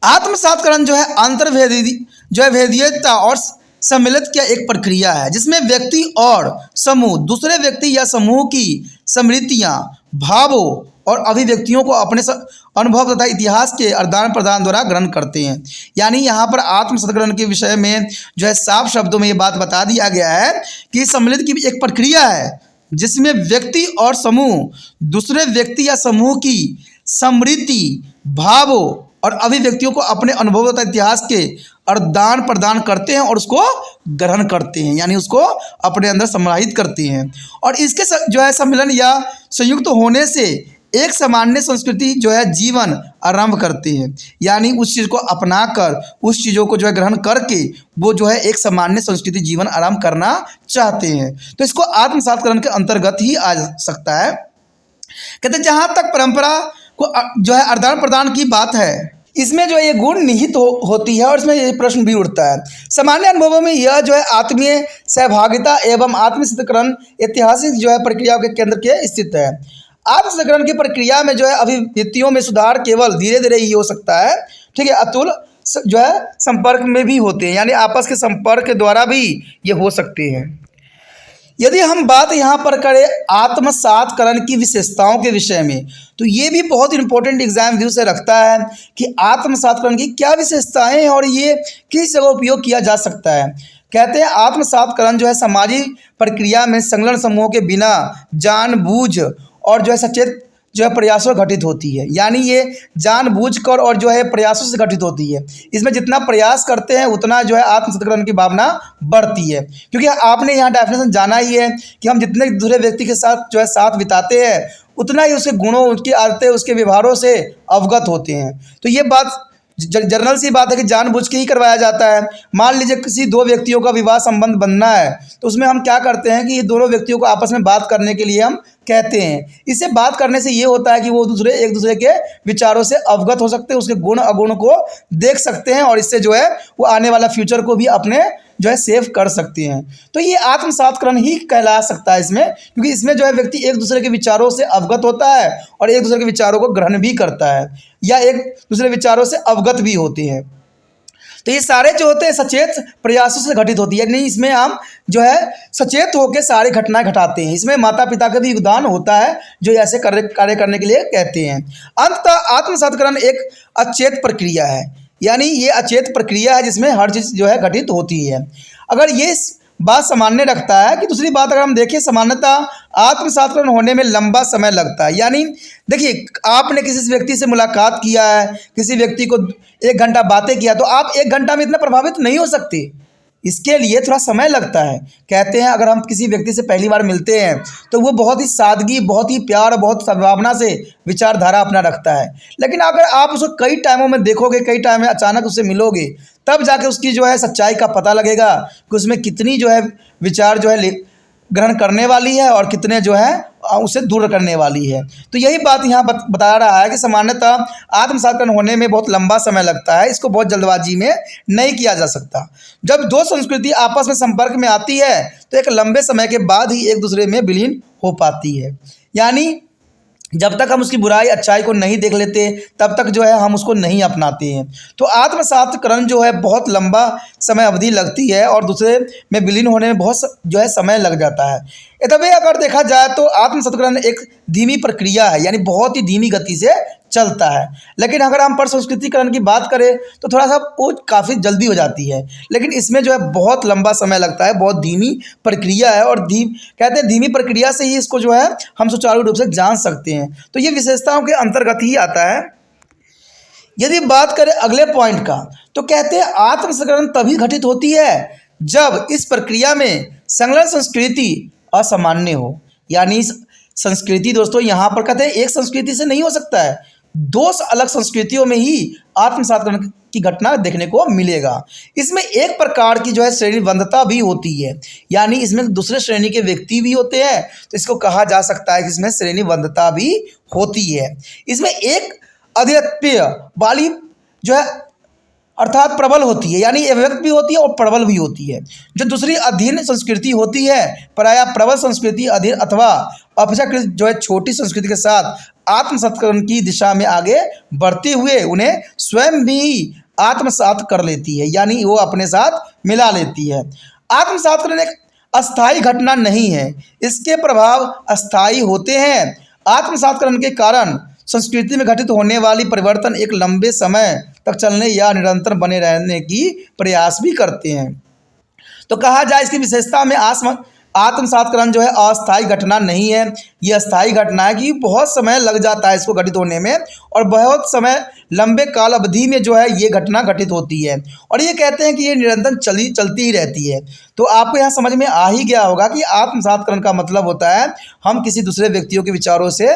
आत्मसातकरण जो है भेदीयता और सम्मिलित की एक प्रक्रिया है, जिसमें व्यक्ति और समूह दूसरे व्यक्ति या समूह की स्मृतियाँ, भावों और अभिव्यक्तियों को अपने अनुभव तथा इतिहास के आदान प्रदान द्वारा ग्रहण करते हैं। यानी यहाँ पर आत्मसातकरण के विषय में जो है साफ शब्दों में ये बात बता दिया गया है कि सम्मिलित की एक प्रक्रिया है, जिसमें व्यक्ति और समूह दूसरे व्यक्ति या समूह की स्मृति, भावों और अभिव्यक्तियों को अपने अनुभव तथा इतिहास के आदान प्रदान करते हैं और उसको ग्रहण करते हैं, यानी उसको अपने अंदर समाहित करते हैं। और इसके जो है सम्मिलन या संयुक्त होने से एक सामान्य संस्कृति जो है जीवन आरंभ करते हैं। यानी उस चीज़ को अपनाकर, उस चीज़ों को जो है ग्रहण करके वो जो है एक सामान्य संस्कृति जीवन आरंभ करना चाहते हैं। तो इसको आत्मसातकरण के अंतर्गत ही आ सकता है। कहते हैं जहाँ तक परंपरा को जो है आदान प्रदान की बात है, इसमें जो ये गुण निहित होती है और इसमें ये प्रश्न भी उठता है। सामान्य अनुभवों में यह जो है आत्मीय सहभागिता एवं आत्मसातकरण ऐतिहासिक जो है प्रक्रियाओं के केंद्र के स्थित है। आत्मसातकरण की प्रक्रिया में जो है अभिव्यक्तियों में सुधार केवल धीरे धीरे ही हो सकता है। ठीक है, अतुल जो है संपर्क में भी होते हैं, यानी आपस के संपर्क के द्वारा भी ये हो सकते हैं। यदि हम बात यहाँ पर करें आत्मसातकरण की विशेषताओं के विषय में, तो ये भी बहुत इंपॉर्टेंट एग्जाम व्यू से रखता है कि आत्मसातकरण की क्या विशेषताएं हैं और ये किस जगह उपयोग किया जा सकता है। कहते हैं आत्मसातकरण जो है सामाजिक प्रक्रिया में संलग्न समूहों के बिना जानबूझ और जो है सचेत जो है प्रयासों घटित होती है। यानी ये जानबूझकर और जो है प्रयासों से घटित होती है। इसमें जितना प्रयास करते हैं उतना जो है आत्मसातकरण की भावना बढ़ती है, क्योंकि आपने यहाँ डेफिनेशन जाना ही है कि हम जितने दूसरे व्यक्ति के साथ जो है साथ बिताते हैं, उतना ही उसके गुणों, उसकी आदतें, उसके व्यवहारों से अवगत होते हैं। तो ये बात जनरल सी बात है कि जानबूझ के ही करवाया जाता है। मान लीजिए किसी दो व्यक्तियों का विवाह संबंध बनना है, तो उसमें हम क्या करते हैं कि ये दोनों व्यक्तियों को आपस में बात करने के लिए हम कहते हैं। इससे बात करने से ये होता है कि वो एक दूसरे के विचारों से अवगत हो सकते हैं, उसके गुण अगुण को देख सकते हैं और इससे जो है वो आने वाला फ्यूचर को भी अपने जो है सेव कर सकते हैं। तो ये आत्मसातकरण ही कहला सकता है इसमें, क्योंकि इसमें जो है व्यक्ति एक दूसरे के विचारों से अवगत होता है और एक दूसरे के विचारों को ग्रहण भी करता है या एक दूसरे विचारों से अवगत भी होते हैं। तो ये सारे जो होते हैं सचेत प्रयासों से घटित होती है, यानी इसमें हम जो है सचेत होकर सारी घटनाएं घटाते हैं। इसमें माता पिता का भी योगदान होता है जो ऐसे कार्य करने के लिए कहते हैं। अंततः आत्मसातकरण एक अचेत प्रक्रिया है, यानी ये अचेत प्रक्रिया है जिसमें हर चीज़ जो है घटित होती है। अगर ये बात सामान्य रखता है कि दूसरी बात अगर हम देखें, सामान्यतः आत्मसातकरण होने में लंबा समय लगता है। यानी देखिए, आपने किसी व्यक्ति से मुलाकात किया है, किसी व्यक्ति को 1 घंटा बातें किया, तो आप 1 घंटा में इतना प्रभावित नहीं हो सकते, इसके लिए थोड़ा समय लगता है। कहते हैं अगर हम किसी व्यक्ति से पहली बार मिलते हैं तो वो बहुत ही सादगी, बहुत ही प्यार और बहुत सद्भावना से विचारधारा अपना रखता है, लेकिन अगर आप उसको कई टाइमों में देखोगे, कई टाइम में अचानक उससे मिलोगे, तब जाके उसकी जो है सच्चाई का पता लगेगा कि उसमें कितनी जो है विचार जो है ग्रहण करने वाली है और कितने जो है उसे दूर करने वाली है। तो यही बात यहाँ बता रहा है कि सामान्यतः आत्मसातकरण होने में बहुत लंबा समय लगता है, इसको बहुत जल्दबाजी में नहीं किया जा सकता। जब दो संस्कृति आपस में संपर्क में आती है तो एक लंबे समय के बाद ही एक दूसरे में विलीन हो पाती है। यानी जब तक हम उसकी बुराई अच्छाई को नहीं देख लेते तब तक जो है हम उसको नहीं अपनाते हैं। तो आत्मसातकरण जो है बहुत लंबा समय अवधि लगती है और दूसरे में विलीन होने में बहुत जो है समय लग जाता है। तभी अगर देखा जाए तो आत्मसातकरण एक धीमी प्रक्रिया है, यानी बहुत ही धीमी गति से चलता है। लेकिन अगर हम प्रसंस्कृतिकरण की बात करें तो थोड़ा सा वो काफ़ी जल्दी हो जाती है, लेकिन इसमें जो है बहुत लंबा समय लगता है, बहुत धीमी प्रक्रिया है और कहते हैं धीमी प्रक्रिया से ही इसको जो है हम सुचारू रूप से जान सकते हैं। तो ये विशेषताओं के अंतर्गत ही आता है। यदि बात करें अगले पॉइंट का तो कहते हैं आत्मसंस्करण तभी घटित होती है जब इस प्रक्रिया में संलग्न संस्कृति असामान्य हो। यानी संस्कृति दोस्तों यहाँ पर कहते हैं एक संस्कृति से नहीं हो सकता है, दो अलग संस्कृतियों में ही आत्मसात्करण की घटना देखने को मिलेगा। इसमें एक प्रकार की जो है श्रेणीबद्धता भी होती है, यानी इसमें दूसरे श्रेणी के व्यक्ति भी होते हैं, तो इसको कहा जा सकता है कि इसमें श्रेणीबद्धता भी होती है। इसमें एक अधिपत्य वाली जो है अर्थात प्रबल होती है, यानी अव्यक्त भी होती है और प्रबल भी होती है। जो दूसरी अधीन संस्कृति होती है प्रायः प्रबल संस्कृति अधीन अथवा अपेक्षाकृत जो है छोटी संस्कृति के साथ आत्मसात्करण की दिशा में आगे बढ़ते हुए उन्हें स्वयं भी आत्मसात कर लेती है, यानी वो अपने साथ मिला लेती है। आत्मसात्करण एक अस्थायी घटना नहीं है, इसके प्रभाव अस्थायी होते हैं। आत्मसात्करण के कारण संस्कृति में घटित होने वाली परिवर्तन एक लंबे समय तक चलने या निरंतर बने रहने की प्रयास भी करते हैं। तो कहा जाए इसकी विशेषता में आत्मसात्करण जो है अस्थायी घटना नहीं है, ये अस्थायी घटना है कि बहुत समय लग जाता है इसको घटित होने में और बहुत समय लंबे काल अवधि में जो है ये घटना घटित होती है और ये कहते हैं कि ये निरंतर चलती ही रहती है। तो आपको यहाँ समझ में आ ही गया होगा कि आत्मसात्करण का मतलब होता है हम किसी दूसरे व्यक्तियों के विचारों से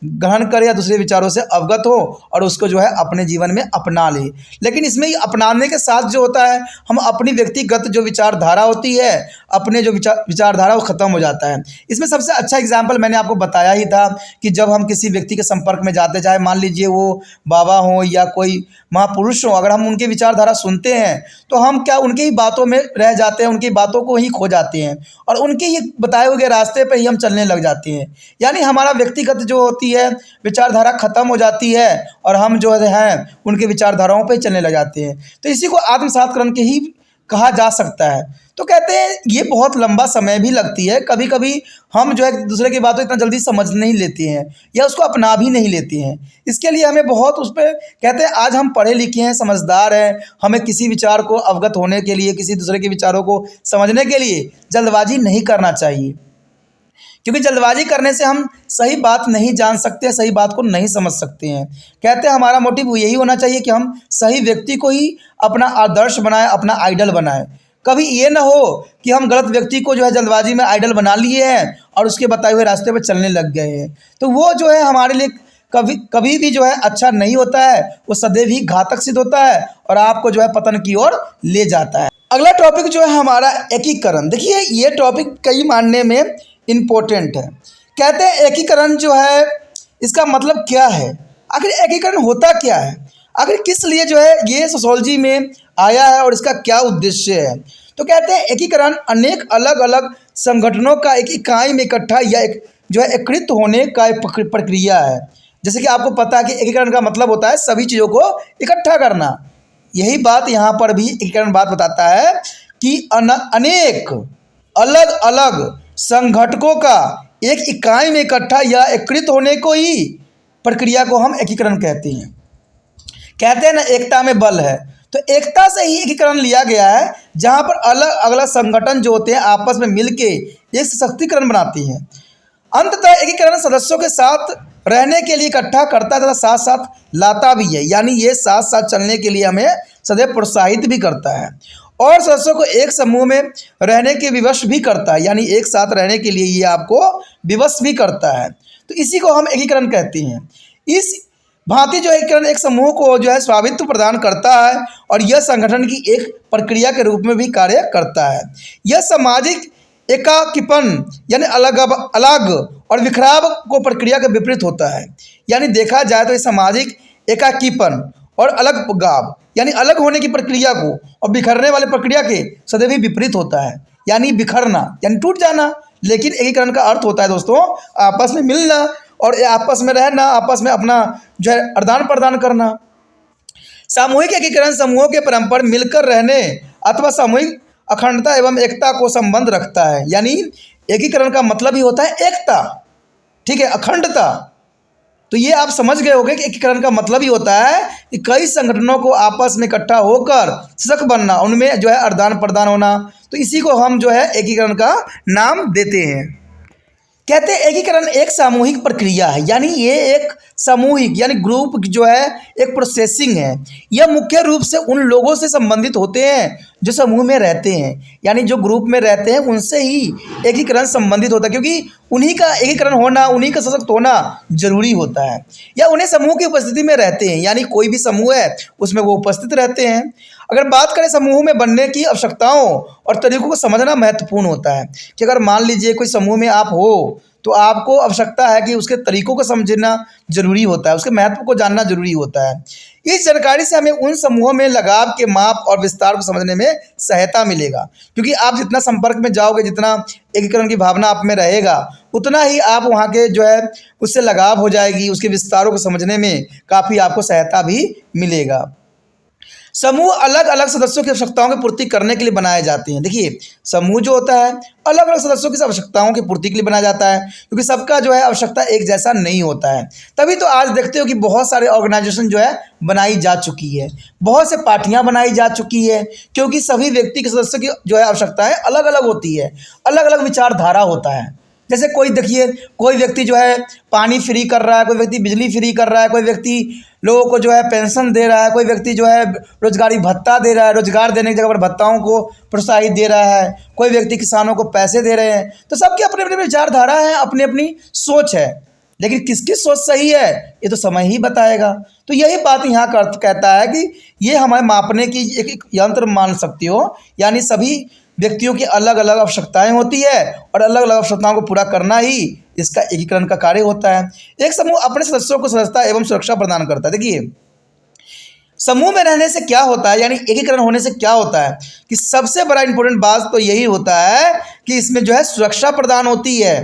ग्रहण करें या दूसरे विचारों से अवगत हो और उसको जो है अपने जीवन में अपना ले। लेकिन इसमें अपनाने के साथ जो होता है हम अपनी व्यक्तिगत जो विचारधारा होती है, अपने जो विचारधारा वो ख़त्म हो जाता है। इसमें सबसे अच्छा एग्जाम्पल मैंने आपको बताया ही था कि जब हम किसी व्यक्ति के संपर्क में जाते, चाहे मान लीजिए वो बाबा हों या कोई महापुरुष हों, अगर हम उनके विचारधारा सुनते हैं तो हम क्या उनकी ही बातों में रह जाते हैं, उनकी बातों को ही खो जाते हैं और उनके ही बताए हुए रास्ते पर ही हम चलने लग जाते हैं। यानी हमारा व्यक्तिगत जो होती है विचारधारा खत्म हो जाती है और हम जो है उनके विचारधाराओं पर चलने लग जाते हैं। तो इसी को आत्मसात्करण के ही कहा जा सकता है। तो कहते हैं ये बहुत लंबा समय भी लगती है, कभी कभी हम जो है दूसरे की बातों इतना जल्दी समझ नहीं लेते हैं या उसको अपना भी नहीं लेते हैं। इसके लिए हमें बहुत उस पर कहते हैं आज हम पढ़े लिखे हैं, समझदार हैं, हमें किसी विचार को अवगत होने के लिए, किसी दूसरे के विचारों को समझने के लिए जल्दबाजी नहीं करना चाहिए, क्योंकि जल्दबाजी करने से हम सही बात नहीं जान सकते, सही बात को नहीं समझ सकते हैं। कहते हैं हमारा मोटिव यही होना चाहिए कि हम सही व्यक्ति को ही अपना आदर्श बनाएं, अपना आइडल बनाएं। कभी ये ना हो कि हम गलत व्यक्ति को जो है जल्दबाजी में आइडल बना लिए हैं और उसके बताए हुए रास्ते पर चलने लग गए हैं, तो वो जो है हमारे लिए कभी भी जो है अच्छा नहीं होता है, वो सदैव ही घातक सिद्ध होता है और आपको जो है पतन की ओर ले जाता है। अगला टॉपिक जो है हमारा एकीकरण। देखिए ये टॉपिक कई मानने में इम्पोर्टेंट है। कहते हैं एकीकरण जो है इसका मतलब क्या है, आखिर एकीकरण होता क्या है, आखिर किस लिए जो है ये सोशियोलॉजी में आया है और इसका क्या उद्देश्य है। तो कहते हैं एकीकरण अनेक अलग अलग संगठनों का एक इकाई में इकट्ठा या एक जो है एकीकृत होने का एक प्रक्रिया है। जैसे कि आपको पता है कि एकीकरण का मतलब होता है सभी चीज़ों को इकट्ठा करना। यही बात यहाँ पर भी एकीकरण बात बताता है कि अनेक अलग अलग संगठनों का एक इकाई में इकट्ठा या एकीकृत होने को ही प्रक्रिया को हम एकीकरण कहते हैं। कहते हैं ना एकता में बल है, तो एकता से ही एकीकरण लिया गया है, जहाँ पर अलग अलग संगठन जो होते हैं आपस में मिलके एक सशक्तिकरण बनाते हैं। अंततः एकीकरण सदस्यों के साथ रहने के लिए इकट्ठा करता है तथा साथ साथ लाता भी है, यानी ये साथ साथ चलने के लिए हमें सदैव प्रोत्साहित भी करता है और सदस्यों को एक समूह में रहने के विवश भी करता है, यानी एक साथ रहने के लिए ये आपको विवश भी करता है। तो इसी को हम एकीकरण कहते हैं। इस भांति जो एकीकरण एक समूह को जो है स्वामित्व प्रदान करता है और यह संगठन की एक प्रक्रिया के रूप में भी कार्य करता है। यह सामाजिक एकाकीपन यानी अलग और बिखराव को प्रक्रिया के विपरीत होता है। यानी देखा जाए तो इस सामाजिक एकाकीपन और अलग गाव यानी अलग होने की प्रक्रिया को और बिखरने वाले प्रक्रिया के सदैव ही विपरीत होता है, यानी बिखरना यानी टूट जाना। लेकिन एकीकरण का अर्थ होता है दोस्तों आपस में मिलना और आपस में रहना, आपस में अपना जो है आदान प्रदान करना। सामूहिक एकीकरण समूहों के परस्पर मिलकर रहने अथवा सामूहिक अखंडता एवं एकता को संबंध रखता है। यानी एकीकरण का मतलब ही होता है एकता, ठीक है, अखंडता। तो ये आप समझ गए होंगे कि एकीकरण का मतलब ही होता है कि कई संगठनों को आपस में इकट्ठा होकर सशक्त बनना, उनमें जो है आदान प्रदान होना। तो इसी को हम जो है एकीकरण का नाम देते हैं। कहते हैं एकीकरण एक सामूहिक प्रक्रिया है, यानी ये एक सामूहिक यानी ग्रुप जो है एक प्रोसेसिंग है। यह मुख्य रूप से उन लोगों से संबंधित होते हैं जो समूह में रहते हैं, यानी जो ग्रुप में रहते हैं उनसे ही एकीकरण संबंधित होता है, क्योंकि उन्हीं का एकीकरण होना, उन्हीं का सशक्त होना जरूरी होता है, या उन्हें समूह की उपस्थिति में रहते हैं, यानी कोई भी समूह है उसमें वो उपस्थित रहते हैं। अगर बात करें समूह में बनने की आवश्यकताओं और तरीकों को समझना महत्वपूर्ण होता है कि अगर मान लीजिए कोई समूह में आप हो तो आपको आवश्यकता है कि उसके तरीकों को समझना जरूरी होता है, उसके महत्व को जानना जरूरी होता है। इस जानकारी से हमें उन समूहों में लगाव के माप और विस्तार को समझने में सहायता मिलेगा, क्योंकि आप जितना संपर्क में जाओगे, जितना एकीकरण की भावना आप में रहेगा, उतना ही आप वहाँ के जो है उससे लगाव हो जाएगी, उसके विस्तारों को समझने में काफ़ी आपको सहायता भी मिलेगा। समूह अलग अलग सदस्यों की आवश्यकताओं की पूर्ति करने के लिए बनाए जाते हैं। देखिए, समूह जो होता है अलग अलग सदस्यों की आवश्यकताओं की पूर्ति के लिए बनाया जाता है, क्योंकि सबका जो है आवश्यकता एक जैसा नहीं होता है। तभी तो आज देखते हो कि बहुत सारे ऑर्गेनाइजेशन जो है बनाई जा चुकी है, बहुत से पार्टियां बनाई जा चुकी है, क्योंकि सभी व्यक्ति के सदस्यों की जो है आवश्यकताएं अलग अलग होती है, अलग अलग विचारधारा होता है। जैसे कोई देखिए, कोई व्यक्ति जो है पानी फ्री कर रहा है, कोई व्यक्ति बिजली फ्री कर रहा है, कोई व्यक्ति लोगों को जो है पेंशन दे रहा है, कोई व्यक्ति जो है रोजगारी भत्ता दे रहा है, रोजगार देने की जगह पर भत्ताओं को प्रोत्साहित दे रहा है, कोई व्यक्ति किसानों को पैसे दे रहे हैं। तो सबकी अपनी अपनी विचारधारा है, अपनी अपनी सोच है, लेकिन किसकी सोच सही है ये तो समय ही बताएगा। तो यही बात यहाँ कहता है कि ये हमें मापने की एक यंत्र मान सकते हो, यानी सभी व्यक्तियों की अलग अलग आवश्यकताएं होती है और अलग अलग आवश्यकताओं को पूरा करना ही इसका एकीकरण का कार्य होता है। एक समूह अपने सदस्यों को सदस्यता एवं सुरक्षा प्रदान करता है। देखिए, समूह में रहने से क्या होता है, यानी एकीकरण होने से क्या होता है कि सबसे बड़ा इंपॉर्टेंट बात तो यही होता है कि इसमें जो है सुरक्षा प्रदान होती है।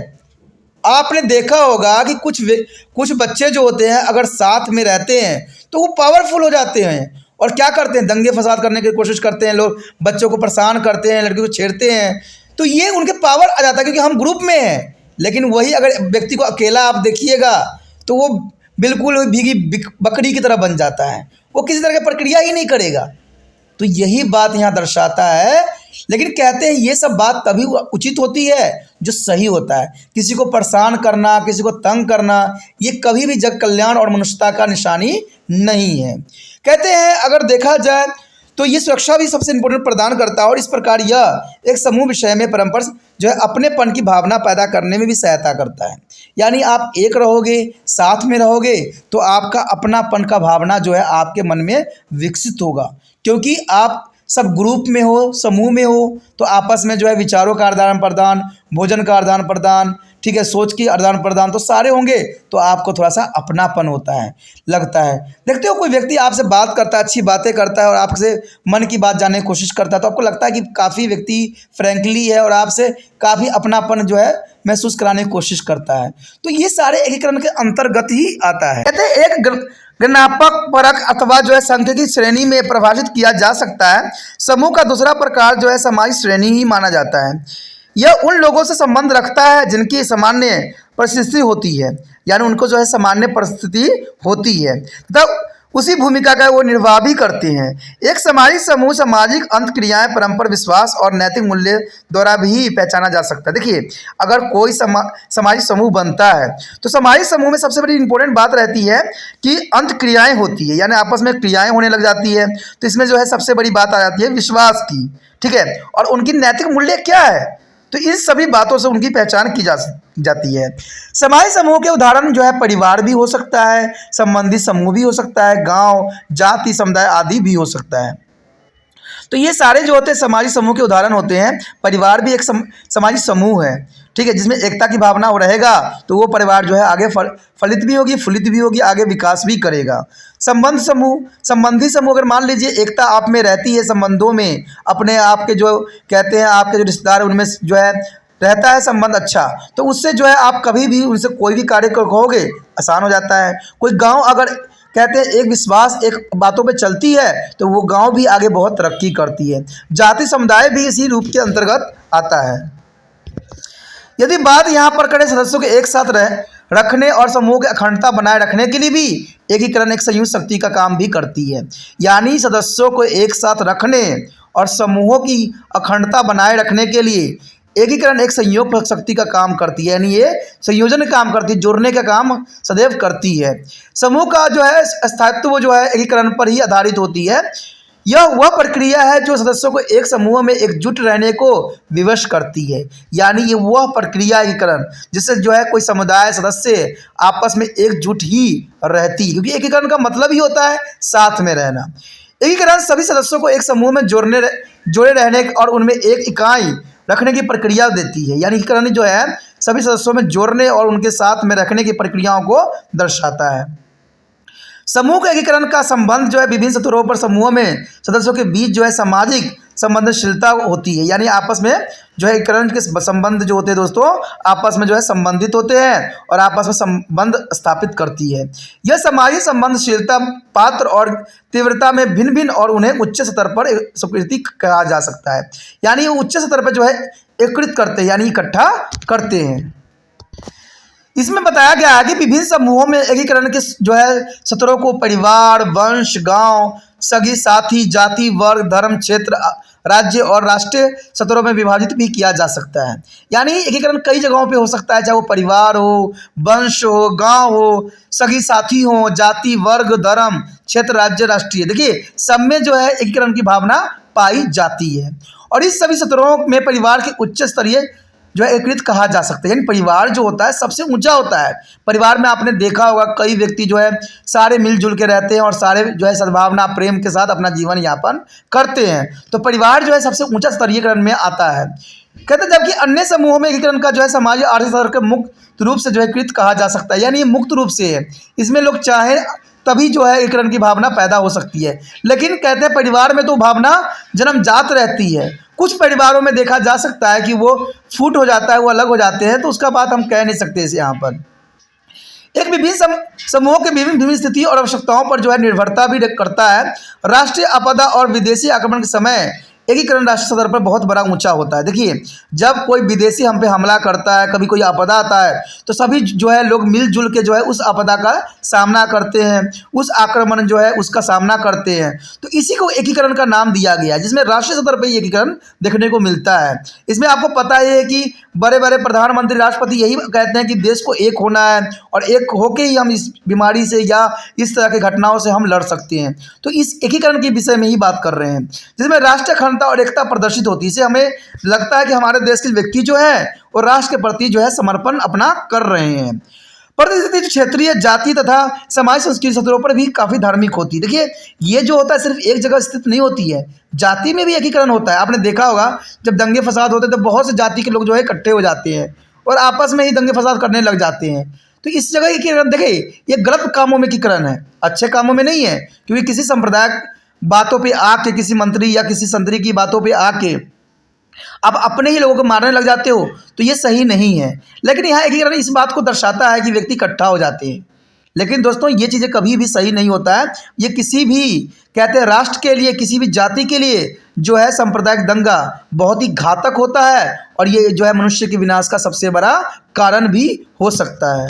आपने देखा होगा कि कुछ बच्चे जो होते हैं अगर साथ में रहते हैं तो वो पावरफुल हो जाते हैं, और क्या करते हैं, दंगे फसाद करने की कोशिश करते हैं, लोग बच्चों को परेशान करते हैं, लड़कियों को छेड़ते हैं, तो ये उनके पावर आ जाता है क्योंकि हम ग्रुप में हैं। लेकिन वही अगर व्यक्ति को अकेला आप देखिएगा तो वो बिल्कुल भीगी बकरी की तरह बन जाता है, वो किसी तरह की प्रक्रिया ही नहीं करेगा। तो यही बात यहाँ दर्शाता है। लेकिन कहते हैं ये सब बात तभी उचित होती है जो सही होता है। किसी को परेशान करना, किसी को तंग करना, ये कभी भी जग कल्याण और मनुष्यता का निशानी नहीं है। कहते हैं अगर देखा जाए तो ये सुरक्षा भी सबसे इम्पोर्टेंट प्रदान करता है, और इस प्रकार यह एक समूह विषय में परस्पर जो है अपनेपन की भावना पैदा करने में भी सहायता करता है। यानी आप एक रहोगे, साथ में रहोगे, तो आपका अपनापन का भावना जो है आपके मन में विकसित होगा, क्योंकि आप सब ग्रुप में हो, समूह में हो, तो आपस में जो है विचारों का आदान प्रदान, भोजन का आदान प्रदान, ठीक है, सोच की आदान प्रदान तो सारे होंगे, तो आपको थोड़ा सा अपनापन होता है, लगता है। देखते हो कोई व्यक्ति आपसे बात करता है, अच्छी बातें करता है और आपसे मन की बात जानने की कोशिश करता है, तो आपको लगता है कि काफ़ी व्यक्ति फ्रैंकली है और आपसे काफ़ी अपनापन जो है महसूस कराने की कोशिश करता है। तो ये सारे एकीकरण के अंतर्गत ही आता है। कहते हैं एक गणनात्मक परक अथवा जो है सांख्यिकी श्रेणी में परिभाषित किया जा सकता है। समूह का दूसरा प्रकार जो है सामाजिक श्रेणी ही माना जाता है। यह उन लोगों से संबंध रखता है जिनकी सामान्य परिस्थिति होती है, यानी उनको जो है सामान्य परिस्थिति होती है तथा उसी भूमिका का वो निर्वाह भी करते हैं। एक सामाजिक समूह सामाजिक अंतक्रियाएं, परंपरा, विश्वास और नैतिक मूल्य द्वारा भी पहचाना जा सकता है। देखिए, अगर कोई सामाजिक समूह बनता है तो सामाजिक समूह में सबसे बड़ी इंपॉर्टेंट बात रहती है कि अंतक्रियाएं होती है, यानी आपस में क्रियाएं होने लग जाती है। तो इसमें जो है सबसे बड़ी बात आ जाती है विश्वास की, ठीक है, और उनकी नैतिक मूल्य क्या है, तो इन सभी बातों से उनकी पहचान की जाती है। सामाजिक समूह के उदाहरण जो है परिवार भी हो सकता है, संबंधित समूह भी हो सकता है, गांव, जाति, समुदाय आदि भी हो सकता है। तो ये सारे जो होते हैं सामाजिक समूह के उदाहरण होते हैं। परिवार भी एक सामाजिक समूह है, ठीक है, जिसमें एकता की भावना हो रहेगा तो वो परिवार जो है आगे फलित भी होगी, फुलित भी होगी, आगे विकास भी करेगा। संबंधी समूह अगर मान लीजिए एकता आप में रहती है, संबंधों में अपने आप के जो कहते हैं आपके जो रिश्तेदार उनमें जो है रहता है संबंध अच्छा, तो उससे जो है आप कभी भी उनसे कोई भी कार्य कहोगे आसान हो जाता है। कोई गाँव अगर कहते हैं एक विश्वास एक बातों पे चलती है तो वो गांव भी आगे बहुत तरक्की करती है। जाति समुदाय भी इसी रूप के अंतर्गत आता है। यदि बात यहाँ पर करें सदस्यों के एक साथ रखने और समूह की अखंडता बनाए रखने के लिए भी एकीकरण एक संयुक्त शक्ति का काम भी करती है। यानी सदस्यों को एक साथ रखने और समूहों की अखंडता बनाए रखने के लिए एकीकरण एक संयोग शक्ति का काम करती है। यानी ये संयोजन का काम करती है, जोड़ने का काम सदैव करती है। समूह का जो है स्थायित्व जो है एकीकरण पर ही आधारित होती है। यह वह प्रक्रिया है जो सदस्यों को एक समूह में एकजुट रहने को विवश करती है। यानी ये वह प्रक्रिया एकीकरण जिससे जो है कोई समुदाय सदस्य आपस में एकजुट ही रहती है, क्योंकि एकीकरण का मतलब ही होता है साथ में रहना। एकीकरण सभी सदस्यों को एक समूह में जोड़े रहने और उनमें एक इकाई रखने की प्रक्रिया देती है। यानी एकीकरण जो है सभी सदस्यों में जोड़ने और उनके साथ में रखने की प्रक्रियाओं को दर्शाता है। समूह के एकीकरण का संबंध जो है विभिन्न स्तरों पर समूह में सदस्यों के बीच जो है सामाजिक संबंधशीलता होती है। यानी आपस में जो है एकीकरण के संबंध जो होते हैं दोस्तों आपस में जो है संबंधित होते हैं और आपस में संबंध स्थापित करती है। यह सामाजिक संबंधशीलता पात्र और तीव्रता में भिन्न भिन्न और उन्हें उच्च स्तर पर स्वीकृति कहा जा सकता है। यानी ये उच्च स्तर पर जो है एकीकृत करते हैं, यानी इकट्ठा करते हैं। इसमें बताया गया है कि विभिन्न समूहों में एकीकरण के जो है स्तरों को परिवार, वंश, गांव, सगी साथी, जाति, वर्ग, धर्म, क्षेत्र, राज्य और राष्ट्रीय स्तरों में विभाजित भी किया जा सकता है। यानी एकीकरण कई जगहों पे हो सकता है, चाहे वो परिवार हो, वंश हो, गांव हो, सगी साथी हो, जाति, वर्ग, धर्म, क्षेत्र, राज्य, राष्ट्रीय। देखिए सब में जो है एकीकरण की भावना पाई जाती है। और इस सभी स्तरों में परिवार के उच्च स्तरीय जो है एकीकृत कहा जा सकता है। यानी परिवार जो होता है सबसे ऊंचा होता है। परिवार में आपने देखा होगा कई व्यक्ति जो है सारे मिलजुल के रहते हैं और सारे जो है सद्भावना प्रेम के साथ अपना जीवन यापन करते हैं। तो परिवार जो है सबसे ऊंचा स्तरीयकरण में आता है। कहते हैं जबकि अन्य समूहों में एकीकरण का जो है समाज आर्थिक स्तर के मुक्त रूप से जो है एकीकृत कहा जा सकता है। यानी ये मुक्त रूप से है, इसमें लोग चाहे तभी जो है एकीकरण की भावना पैदा हो सकती है। लेकिन कहते हैं परिवार में तो भावना जन्मजात रहती है। कुछ परिवारों में देखा जा सकता है कि वो फूट हो जाता है, वो अलग हो जाते हैं, तो उसका बात हम कह नहीं सकते इसे यहाँ पर। एक विभिन्न समूहों के विभिन्न स्थितियों और आवश्यकताओं पर जो है निर्भरता भी करता है। राष्ट्रीय आपदा और विदेशी आक्रमण के समय एकीकरण राष्ट्रीय स्तर पर बहुत बड़ा ऊंचा होता है। देखिए जब कोई विदेशी हम पे हमला करता है, कभी कोई आपदा आता है, तो सभी जो है लोग मिलजुल के जो है उस आपदा का सामना करते हैं, उस आक्रमण जो है उसका सामना करते हैं। तो इसी को एकीकरण का नाम दिया गया है, जिसमें राष्ट्रीय स्तर पर एकीकरण देखने को मिलता है। इसमें आपको पता है कि बड़े बड़े प्रधानमंत्री, राष्ट्रपति यही कहते हैं कि देश को एक होना है और एक होके ही हम इस बीमारी से या इस तरह की घटनाओं से हम लड़ सकते हैं। तो इस एकीकरण के विषय में ही बात कर रहे हैं, जिसमें राष्ट्रीय अखंडता और एकता प्रदर्शित होती है। इससे हमें लगता है कि हमारे देश के व्यक्ति जो है वो राष्ट्र के प्रति जो है समर्पण अपना कर रहे हैं। परिस्थिति क्षेत्रीय, जाति तथा समाज संस्कृति स्तरों पर भी काफ़ी धार्मिक होती है। देखिए ये जो होता है सिर्फ एक जगह स्थित नहीं होती है, जाति में भी एकीकरण होता है। आपने देखा होगा जब दंगे फसाद होते हैं तो बहुत से जाति के लोग जो है इकट्ठे हो जाते हैं और आपस में ही दंगे फसाद करने लग जाते हैं। तो इस जगह एकीकरण देखिए ये गलत कामों में एकीकरण है, अच्छे कामों में नहीं है। क्योंकि किसी सांप्रदायिक बातों पर आके, किसी मंत्री या किसी संतरी की बातों पर आके आप अपने ही लोगों को मारने लग जाते हो, तो ये सही नहीं है। लेकिन यहाँ एकीकरण इस बात को दर्शाता है कि व्यक्ति इकट्ठा हो जाते हैं। लेकिन दोस्तों ये चीज़ें कभी भी सही नहीं होता है। ये किसी भी कहते हैं राष्ट्र के लिए, किसी भी जाति के लिए जो है सांप्रदायिक दंगा बहुत ही घातक होता है और ये जो है मनुष्य के विनाश का सबसे बड़ा कारण भी हो सकता है।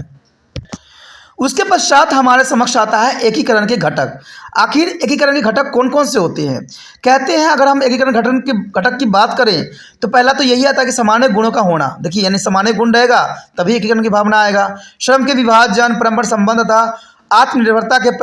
उसके पश्चात हमारे समक्ष आता है एकीकरण के घटक। आखिर एकीकरण के घटक कौन कौन से होते हैं? कहते हैं अगर हम एकीकरण घटक की बात करें तो पहला तो यही आता है कि सामान्य गुणों का होना। देखिए यानी सामान्य गुण रहेगा तभी एकीकरण की भावना आएगा। श्रम के विभाजन, परस्पर संबंध तथा आत्मनिर्भरता के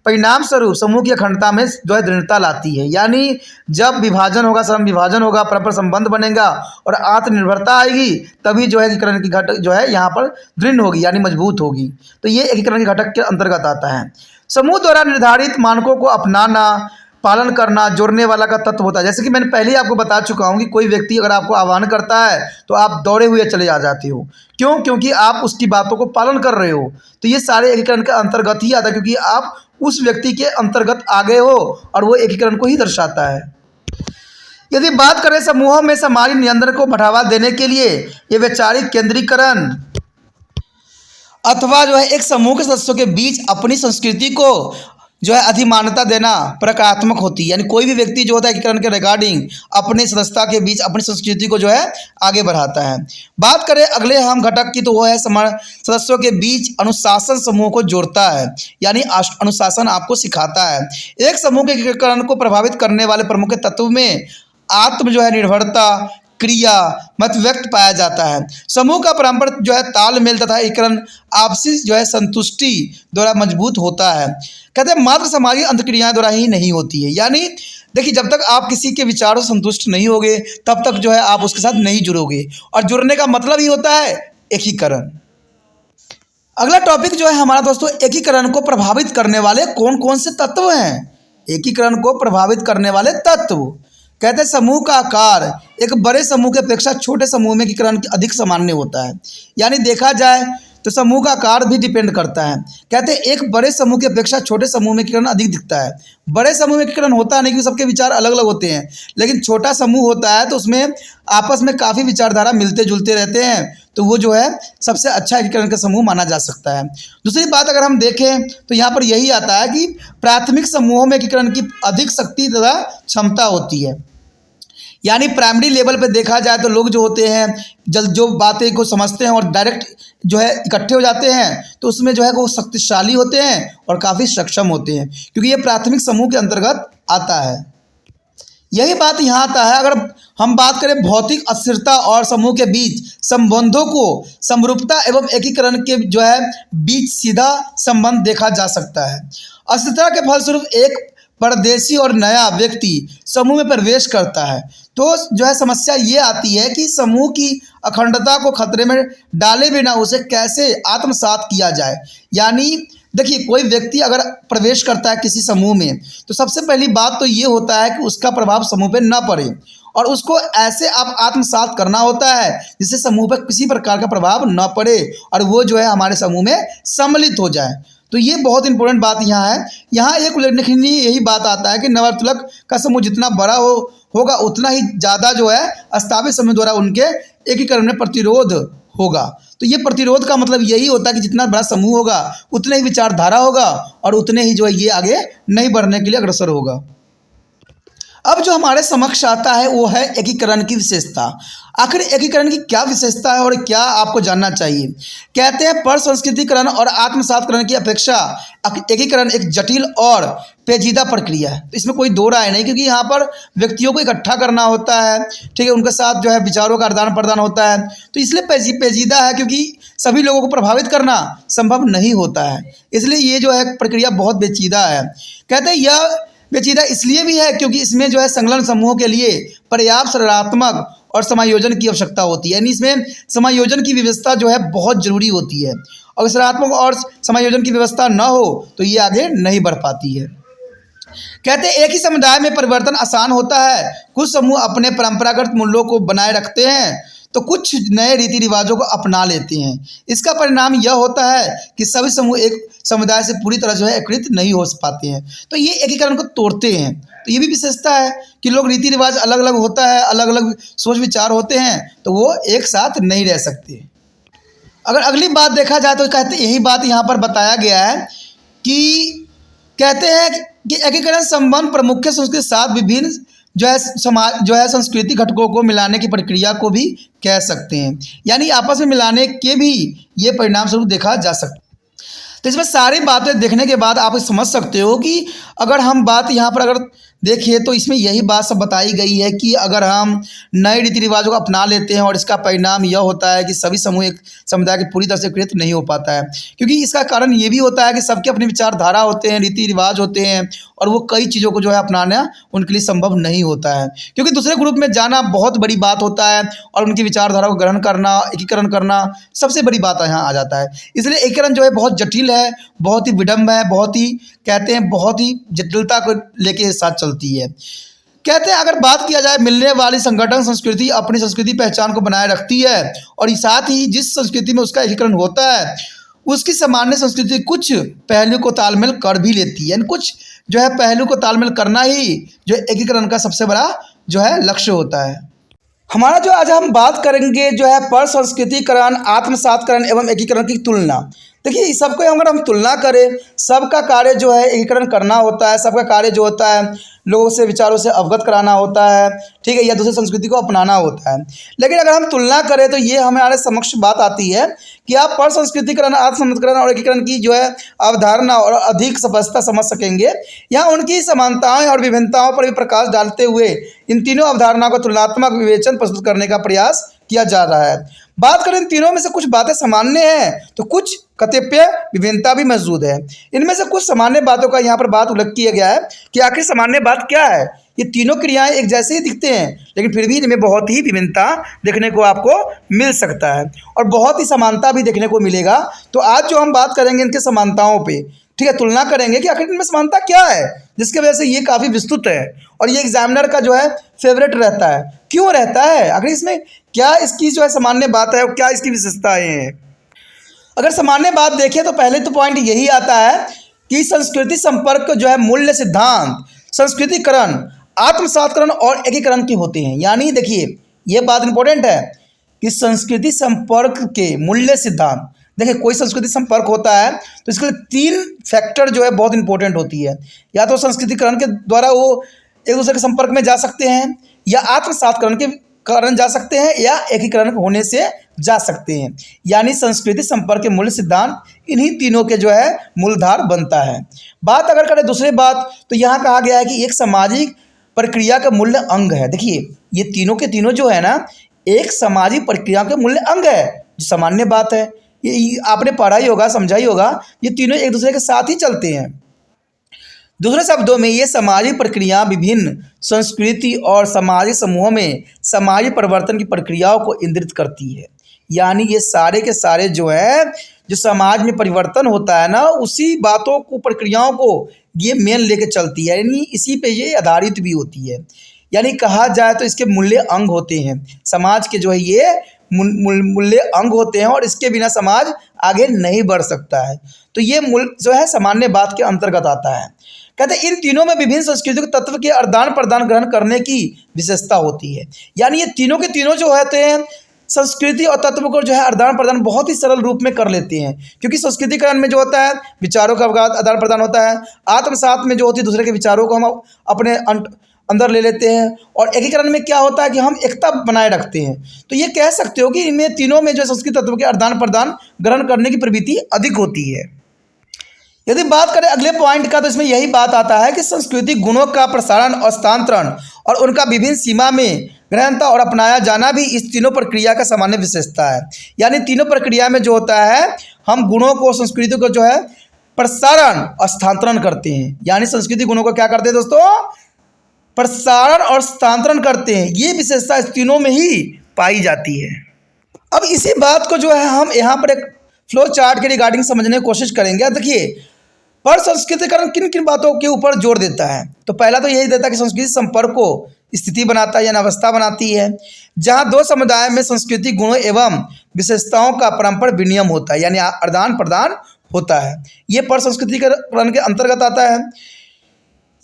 परिणाम स्वरूप समूह की अखंडता में जो है दृढ़ता लाती है। यानी जब विभाजन होगा, श्रम विभाजन होगा, परस्पर संबंध बनेगा और आत्मनिर्भरता आएगी, तभी जो है एकीकरण की घटक जो है यहाँ पर दृढ़ होगी, यानी मजबूत होगी। तो ये एकीकरण के घटक के अंतर्गत आता है। समूह द्वारा निर्धारित मानकों को अपनाना, पालन करना जोड़ने वाला का तत्व होता है। जैसे कि मैंने पहले ही आपको बता चुका हूँ कि कोई व्यक्ति अगर आपको आह्वान करता है तो आप दौड़े हुए चले आ जाते हो। क्यों? क्योंकि आप उसकी बातों को पालन कर रहे हो। तो ये सारे एकीकरण के अंतर्गत ही आता है, क्योंकि आप उस व्यक्ति के अंतर्गत आ गए हो और वो एकीकरण को ही दर्शाता है। यदि बात करें समूहों में सामाजिक नियंत्रण को बढ़ावा देने के लिए ये वैचारिक केंद्रीकरण अथवा जो है एक समूह के सदस्यों के बीच अपनी संस्कृति को जो है अधिमान्यता देना प्रकारात्मक होती है, यानी कोई भी व्यक्ति जो होता है एकीकरण के रिगार्डिंग अपनी सदस्यता के बीच अपनी संस्कृति को जो है आगे बढ़ाता है। बात करें अगले अहम घटक की तो वो है सदस्यों के बीच अनुशासन समूह को जोड़ता है, यानी अनुशासन आपको सिखाता है। एक समूह के एकीकरण को प्रभावित करने वाले प्रमुख तत्व में आत्म जो है निर्भरता, क्रिया मत व्यक्त पाया जाता है। समूह का परस्पर जो है तालमेल तथा एकीकरण आपसी जो है संतुष्टि द्वारा मजबूत होता है। कहते हैं मात्र सामाजिक अंतक्रियाएं द्वारा ही नहीं होती है, यानी देखिए जब तक आप किसी के विचारों से संतुष्ट नहीं होगे तब तक जो है आप उसके साथ नहीं जुड़ोगे, और जुड़ने का मतलब ही होता है एकीकरण। अगला टॉपिक जो है हमारा दोस्तों, एकीकरण को प्रभावित करने वाले कौन कौन से तत्व हैं। एकीकरण को प्रभावित करने वाले तत्व, कहते हैं समूह का आकार एक बड़े समूह की अपेक्षा छोटे समूह में एकीकरण अधिक सामान्य होता है, यानी देखा जाए तो समूह का आकार भी डिपेंड करता है। कहते हैं एक बड़े समूह की अपेक्षा छोटे समूह में एकीकरण अधिक दिखता है। बड़े समूह में एकीकरण होता नहीं क्योंकि सबके विचार अलग अलग होते हैं, लेकिन छोटा समूह होता है तो उसमें आपस में काफ़ी विचारधारा मिलते जुलते रहते हैं, तो वो जो है सबसे अच्छा एकीकरण का समूह माना जा सकता है। दूसरी बात अगर हम देखें तो यहाँ पर यही आता है कि प्राथमिक समूहों में एकीकरण की अधिक शक्ति तथा क्षमता होती है, यानी प्राइमरी लेवल पे देखा जाए तो लोग जो होते हैं जल्द जो बातें को समझते हैं और डायरेक्ट जो है इकट्ठे हो जाते हैं, तो उसमें जो है वो शक्तिशाली होते हैं और काफ़ी सक्षम होते हैं, क्योंकि ये प्राथमिक समूह के अंतर्गत आता है। यही बात यहाँ आता है अगर हम बात करें भौतिक अस्थिरता और समूह के बीच संबंधों को, समरूपता एवं एकीकरण के जो है बीच सीधा संबंध देखा जा सकता है। अस्थिरता के फलस्वरूप एक परदेशी और नया व्यक्ति समूह में प्रवेश करता है तो जो है समस्या ये आती है कि समूह की अखंडता को खतरे में डाले बिना उसे कैसे आत्मसात किया जाए। यानी देखिए कोई व्यक्ति अगर प्रवेश करता है किसी समूह में तो सबसे पहली बात तो ये होता है कि उसका प्रभाव समूह पे न पड़े, और उसको ऐसे आप आत्मसात करना होता है जिससे समूह पर किसी प्रकार का प्रभाव न पड़े और वो जो है हमारे समूह में सम्मिलित हो जाए। तो ये बहुत इंपॉर्टेंट बात यहाँ है। यहाँ एक उल्लेखनीय यही बात आता है कि नववर्तुलक का समूह जितना बड़ा होगा उतना ही ज़्यादा जो है स्थापित समूह द्वारा उनके एकीकरण में प्रतिरोध होगा। तो ये प्रतिरोध का मतलब यही होता है कि जितना बड़ा समूह होगा उतने ही विचारधारा होगा और उतने ही जो है ये आगे नहीं बढ़ने के लिए अग्रसर होगा। अब जो हमारे समक्ष आता है वो है एकीकरण की विशेषता। आखिर एकीकरण की क्या विशेषता है और क्या आपको जानना चाहिए। कहते हैं पर संस्कृतिकरण और आत्मसातकरण की अपेक्षा एकीकरण एक जटिल और पेचीदा प्रक्रिया है। तो इसमें कोई दो राय नहीं, क्योंकि यहाँ पर व्यक्तियों को इकट्ठा करना होता है, ठीक है, उनके साथ जो है विचारों का आदान प्रदान होता है, तो इसलिए पेचीदा है क्योंकि सभी लोगों को प्रभावित करना संभव नहीं होता है, इसलिए ये जो है प्रक्रिया बहुत पेचीदा है। कहते हैं यह पेचीदा इसलिए भी है क्योंकि इसमें जो है संलग्न समूहों के लिए पर्याप्त सकारात्मक और समायोजन की आवश्यकता होती है, यानी इसमें समायोजन की व्यवस्था जो है बहुत ज़रूरी होती है। अगर सकारात्मक और समायोजन की व्यवस्था न हो तो ये आगे नहीं बढ़ पाती है। कहते हैं एक ही समुदाय में परिवर्तन आसान होता है। कुछ समूह अपने परंपरागत मूल्यों को बनाए रखते हैं तो कुछ नए रीति रिवाजों को अपना लेते हैं। इसका परिणाम यह होता है कि सभी समूह एक समुदाय से पूरी तरह जो है एकीकृत नहीं हो पाते हैं, तो ये एकीकरण को तोड़ते हैं। तो ये भी विशेषता है कि लोग रीति रिवाज अलग अलग होता है, अलग अलग सोच विचार होते हैं, तो वो एक साथ नहीं रह सकते। अगर अगली बात देखा जाए तो कहते यही बात यहाँ पर बताया गया है कि कहते हैं कि एकीकरण संबंध प्रमुख संस्कृति के साथ विभिन्न जो है समाज जो है सांस्कृतिक घटकों को मिलाने की प्रक्रिया को भी कह सकते हैं, यानी आपस में मिलाने के भी ये परिणाम स्वरूप देखा जा सकता है। तो इसमें सारी बातें देखने के बाद आप समझ सकते हो कि अगर हम बात यहाँ पर अगर देखिए तो इसमें यही बात सब बताई गई है कि अगर हम नए रीति रिवाजों को अपना लेते हैं और इसका परिणाम यह होता है कि सभी समूह एक समुदाय की पूरी तरह से एकीकृत नहीं हो पाता है, क्योंकि इसका कारण ये भी होता है कि सबके अपनी विचारधारा होते हैं, रीति रिवाज होते हैं, और वो कई चीज़ों को जो है अपनाना उनके लिए संभव नहीं होता है, क्योंकि दूसरे ग्रुप में जाना बहुत बड़ी बात होता है और उनकी विचारधारा को ग्रहण करना, एकीकरण करना सबसे बड़ी बात यहाँ आ जाता है। इसलिए एकीकरण जो है बहुत जटिल है, बहुत ही विडम्ब है, बहुत ही कहते हैं बहुत ही जटिलता को लेके साथ चलती है। कहते हैं अगर बात किया जाए मिलने वाली संगठन संस्कृति अपनी संस्कृति पहचान को बनाए रखती है और साथ ही जिस संस्कृति में उसका एकीकरण होता है उसकी सामान्य संस्कृति कुछ पहलू को तालमेल कर भी लेती है, यानी कुछ जो है पहलू को तालमेल करना ही जो एकीकरण का सबसे बड़ा जो है लक्ष्य होता है। हमारा जो आज हम बात करेंगे जो है पर संस्कृतिकरण, आत्मसातकरण एवं एकीकरण की तुलना। देखिए इस सबको अगर हम तुलना करें, सबका कार्य जो है एकीकरण करना होता है, सबका कार्य जो होता है लोगों से विचारों से अवगत कराना होता है, ठीक है, या दूसरी संस्कृति को अपनाना होता है। लेकिन अगर हम तुलना करें तो ये हमारे समक्ष बात आती है कि आप पर संस्कृतिकरण, आत्मसंस्कृतिकरण और एकीकरण की जो है अवधारणा और अधिक स्पष्टता समझ सकेंगे। यहाँ उनकी समानताएं और विभिन्नताओं पर भी प्रकाश डालते हुए इन तीनों अवधारणाओं का तुलनात्मक विवेचन प्रस्तुत करने का प्रयास किया जा रहा है। बात करें इन तीनों में से कुछ बातें सामान्य हैं तो कुछ कतिपय विभिन्नता भी मौजूद है। इनमें से कुछ सामान्य बातों का यहाँ पर बात उल्लेख किया गया है कि आखिर सामान्य बात क्या है। ये तीनों क्रियाएं एक जैसे ही दिखते हैं लेकिन फिर भी इनमें बहुत ही विभिन्नता देखने को आपको मिल सकता है और बहुत ही समानता भी देखने को मिलेगा। तो आज जो हम बात करेंगे इनके समानताओं पे, ठीक है, तुलना करेंगे कि आखिर इनमें समानता क्या है, जिसकी वजह से ये काफ़ी विस्तृत है और ये एग्जामिनर का जो है फेवरेट रहता है। क्यों रहता है, आखिर इसमें क्या इसकी जो है सामान्य बात है और क्या इसकी विशेषताएं हैं। अगर सामान्य बात देखें तो पहले तो पॉइंट यही आता है कि संस्कृति संपर्क जो है मूल्य सिद्धांत संस्कृतिकरण, आत्मसातकरण और एकीकरण के होते हैं। यानी देखिए ये बात इंपॉर्टेंट है कि संस्कृति संपर्क के मूल्य सिद्धांत, देखिए कोई संस्कृति संपर्क होता है तो इसके लिए तीन फैक्टर जो है बहुत इंपॉर्टेंट होती है। या तो संस्कृतिकरण के द्वारा वो एक दूसरे के संपर्क में जा सकते हैं, या आत्मसातकरण के कारण जा सकते हैं, या एकीकरण होने से जा सकते हैं। यानी संस्कृति संपर्क के मूल्य सिद्धांत इन्हीं तीनों के जो है मूलधार बनता है। बात अगर करें दूसरी बात तो यहाँ कहा गया है कि एक सामाजिक प्रक्रिया का मूल्य अंग है। देखिए ये तीनों के तीनों जो है ना एक सामाजिक प्रक्रिया के मूल्य अंग है, जो सामान्य बात है, ये आपने पढ़ा ही होगा, समझा ही होगा, ये तीनों एक दूसरे के साथ ही चलते हैं। दूसरे शब्दों में ये सामाजिक प्रक्रिया विभिन्न संस्कृति और सामाजिक समूहों में सामाजिक परिवर्तन की प्रक्रियाओं को इंगित करती है। यानी ये सारे के सारे जो है जो समाज में परिवर्तन होता है ना उसी बातों को प्रक्रियाओं को ये मेन लेके चलती है, यानी इसी पे ये आधारित भी होती है। यानी कहा जाए तो इसके मूल्य अंग होते हैं, समाज के जो है ये मूल्य अंग होते हैं और इसके बिना समाज आगे नहीं बढ़ सकता है। तो ये मूल्य जो है सामान्य बात के अंतर्गत आता है। कहते हैं इन तीनों में विभिन्न सांस्कृतिक तत्व के आदान प्रदान ग्रहण करने की विशेषता होती है। यानी ये तीनों के तीनों जो होते हैं संस्कृति और तत्व को जो है आदान प्रदान बहुत ही सरल रूप में कर लेते हैं, क्योंकि संस्कृतिकरण में जो होता है विचारों का आदान प्रदान होता है, आत्मसात में जो होती है दूसरे के विचारों को हम अपने अंदर ले लेते हैं, और एकीकरण में क्या होता है कि हम एकता बनाए रखते हैं। तो ये कह सकते हो कि इनमें तीनों में जो संस्कृत तत्व के आदान प्रदान ग्रहण करने की प्रवृत्ति अधिक होती है। यदि बात करें अगले पॉइंट का तो इसमें यही बात आता है कि सांस्कृतिक गुणों का प्रसारण और स्थानांतरण और उनका विभिन्न सीमा में ग्रहणता और अपनाया जाना भी इस तीनों प्रक्रिया का सामान्य विशेषता है। यानी तीनों प्रक्रिया में जो होता है हम गुणों को संस्कृति को जो है प्रसारण और स्थानांतरण करते हैं। यानी संस्कृति गुणों को क्या करते हैं दोस्तों, प्रसारण और स्थानांतरण करते हैं। ये विशेषता इस तीनों में ही पाई जाती है। अब इसी बात को जो है हम यहाँ पर एक फ्लो चार्ट के रिगार्डिंग समझने की कोशिश करेंगे। देखिए पर संस्कृतिकरण किन किन बातों के ऊपर जोर देता है, तो पहला तो यही देता है कि संस्कृति संपर्क को स्थिति बनाता है या अवस्था बनाती है, जहाँ दो समुदाय में सांस्कृतिक गुणों एवं विशेषताओं का परस्पर विनिमय होता है, यानी आदान प्रदान होता है। ये पर संस्कृतिकरण के अंतर्गत आता है।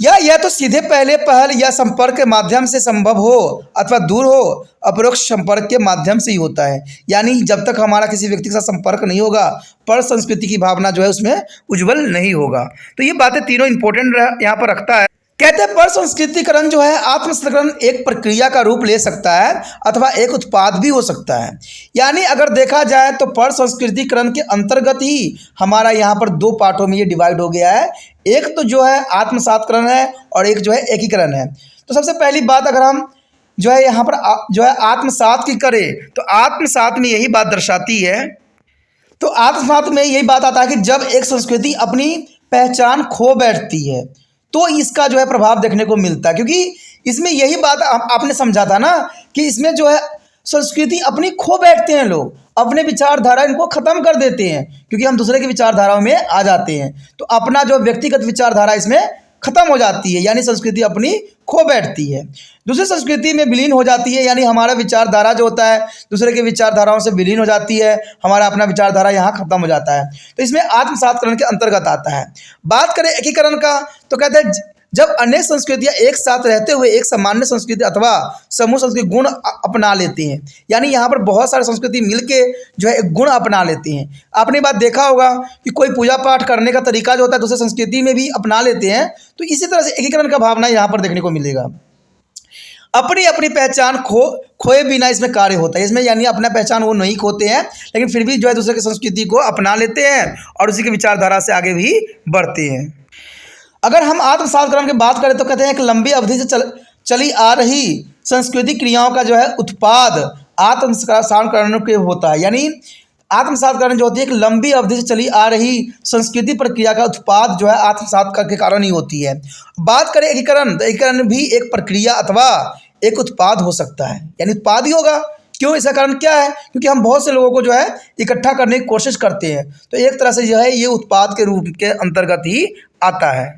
या यह तो सीधे पहले पहल या संपर्क के माध्यम से संभव हो अथवा दूर हो अपरोक्ष संपर्क के माध्यम से ही होता है। यानी जब तक हमारा किसी व्यक्ति के साथ संपर्क नहीं होगा पर संस्कृति की भावना जो है उसमें उज्जवल नहीं होगा। तो ये बातें तीनों इंपॉर्टेंट यहाँ पर रखता है। कहते हैं पर संस्कृतिकरण जो है आत्मसंस्कृतिकरण एक प्रक्रिया का रूप ले सकता है अथवा एक उत्पाद भी हो सकता है। यानी अगर देखा जाए तो पर संस्कृतिकरण के अंतर्गत ही हमारा यहाँ पर दो पार्टों में ये डिवाइड हो गया है। एक तो जो है आत्मसातकरण है और एक जो है एकीकरण है। तो सबसे पहली बात अगर हम जो है यहाँ पर जो है आत्मसात की करें तो आत्मसात में यही बात दर्शाती है। तो आत्मसात में यही बात आता है कि जब एक संस्कृति अपनी पहचान खो बैठती है तो इसका जो है प्रभाव देखने को मिलता है, क्योंकि इसमें यही बात आपने समझा था ना कि इसमें जो है संस्कृति अपनी खो बैठते हैं, लोग अपने विचारधारा इनको ख़त्म कर देते हैं क्योंकि हम दूसरे की विचारधाराओं में आ जाते हैं। तो अपना जो व्यक्तिगत विचारधारा इसमें ख़त्म हो जाती है, यानी संस्कृति अपनी खो बैठती है, दूसरी संस्कृति में विलीन हो जाती है। यानी हमारा विचारधारा जो होता है दूसरे के विचारधाराओं से विलीन हो जाती है, हमारा अपना विचारधारा यहाँ खत्म हो जाता है। तो इसमें आत्मसातकरण के अंतर्गत आता है। बात करें एकीकरण का तो कहते हैं जब अनेक संस्कृतियां एक साथ रहते हुए एक सामान्य संस्कृति अथवा समूह संस्कृति गुण अपना लेती हैं। यानी यहाँ पर बहुत सारी संस्कृति मिलके जो है एक गुण अपना लेती हैं। आपने बात देखा होगा कि कोई पूजा पाठ करने का तरीका जो होता है दूसरी संस्कृति में भी अपना लेते हैं। तो इसी तरह से एकीकरण का भावना यहाँ पर देखने को मिलेगा। अपनी अपनी पहचान खोए बिना इसमें कार्य होता है। इसमें यानी अपना पहचान वो नहीं खोते हैं, लेकिन फिर भी जो है दूसरे की संस्कृति को अपना लेते हैं और उसी की विचारधारा से आगे भी बढ़ते हैं। अगर हम आत्मसातकरण की बात करें तो कहते हैं एक लंबी अवधि से चली आ रही सांस्कृतिक क्रियाओं का जो है उत्पाद आत्मसातकरण के होता है। यानी आत्मसातकरण जो होती है एक लंबी अवधि से चली आ रही संस्कृति प्रक्रिया का उत्पाद जो है आत्मसात के कारण ही होती है। बात करें एकीकरण, तो एकीकरण भी एक प्रक्रिया अथवा एक उत्पाद हो सकता है, यानी उत्पाद ही होगा। क्यों? इसका कारण क्या है? क्योंकि हम बहुत से लोगों को जो है इकट्ठा करने की कोशिश करते हैं, तो एक तरह से जो है ये उत्पाद के रूप के अंतर्गत ही आता है।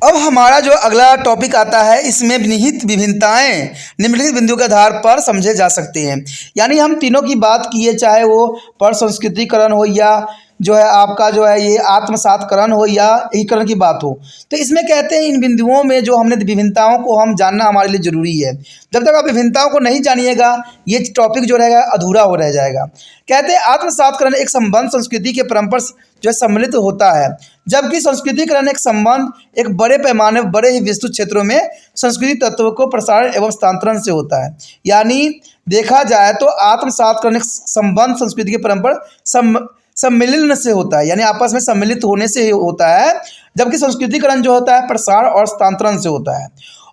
अब हमारा जो अगला टॉपिक आता है, इसमें निहित विभिन्नताएं निम्नलिखित बिंदुओं के आधार पर समझे जा सकते हैं। यानी हम तीनों की बात किए, चाहे वो परसंस्कृतिकरण हो या जो है आपका जो है ये आत्मसातकरण हो या एकीकरण की बात हो, तो इसमें कहते हैं इन बिंदुओं में जो हमने विभिन्नताओं को हम जानना हमारे लिए ज़रूरी है। जब तक आप विभिन्नताओं को नहीं जानिएगा ये टॉपिक जो रहेगा अधूरा हो रह जाएगा। कहते हैं आत्मसातकरण एक संबंध संस्कृति के परंपरा जो है सम्मिलित होता है, जबकि संस्कृतिकरण एक संबंध एक बड़े पैमाने बड़े ही विस्तृत क्षेत्रों में संस्कृति तत्वों को प्रसारण एवं स्थानांतरण से होता है। यानी देखा जाए तो आत्मसातकरण एक संबंध संस्कृति के परंपरा सम्मिलन से होता है, यानी आपस में सम्मिलित होने से होता है, जबकि संस्कृतिकरण जो होता है प्रसार और स्थानांतरण से होता है।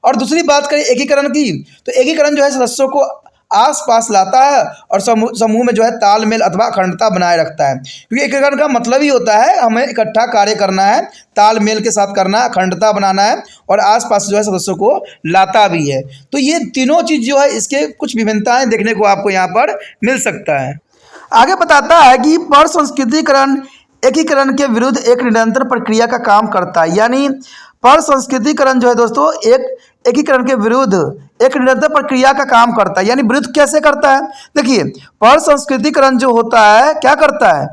और दूसरी बात करें एकीकरण की, तो एकीकरण जो है सदस्यों को आसपास लाता है और समूह में जो है तालमेल अथवा अखंडता बनाए रखता है। क्योंकि एकीकरण का मतलब ही होता है हमें इकट्ठा कार्य करना है, तालमेल के साथ करना है, अखंडता बनाना है और आसपास जो है सदस्यों को लाता भी है। तो ये तीनों चीज़ जो है इसके कुछ विभिन्नताएं देखने को आपको यहाँ पर मिल सकता है। आगे बताता है कि परसंस्कृतिकरण एकीकरण के विरुद्ध एक निरंतर प्रक्रिया का काम करता है। यानी परसंस्कृतिकरण जो है दोस्तों एक एकीकरण के विरुद्ध एक निरंतर प्रक्रिया का काम करता है। यानी विरुद्ध कैसे करता है? देखिए परसंस्कृतिकरण जो होता है क्या करता है,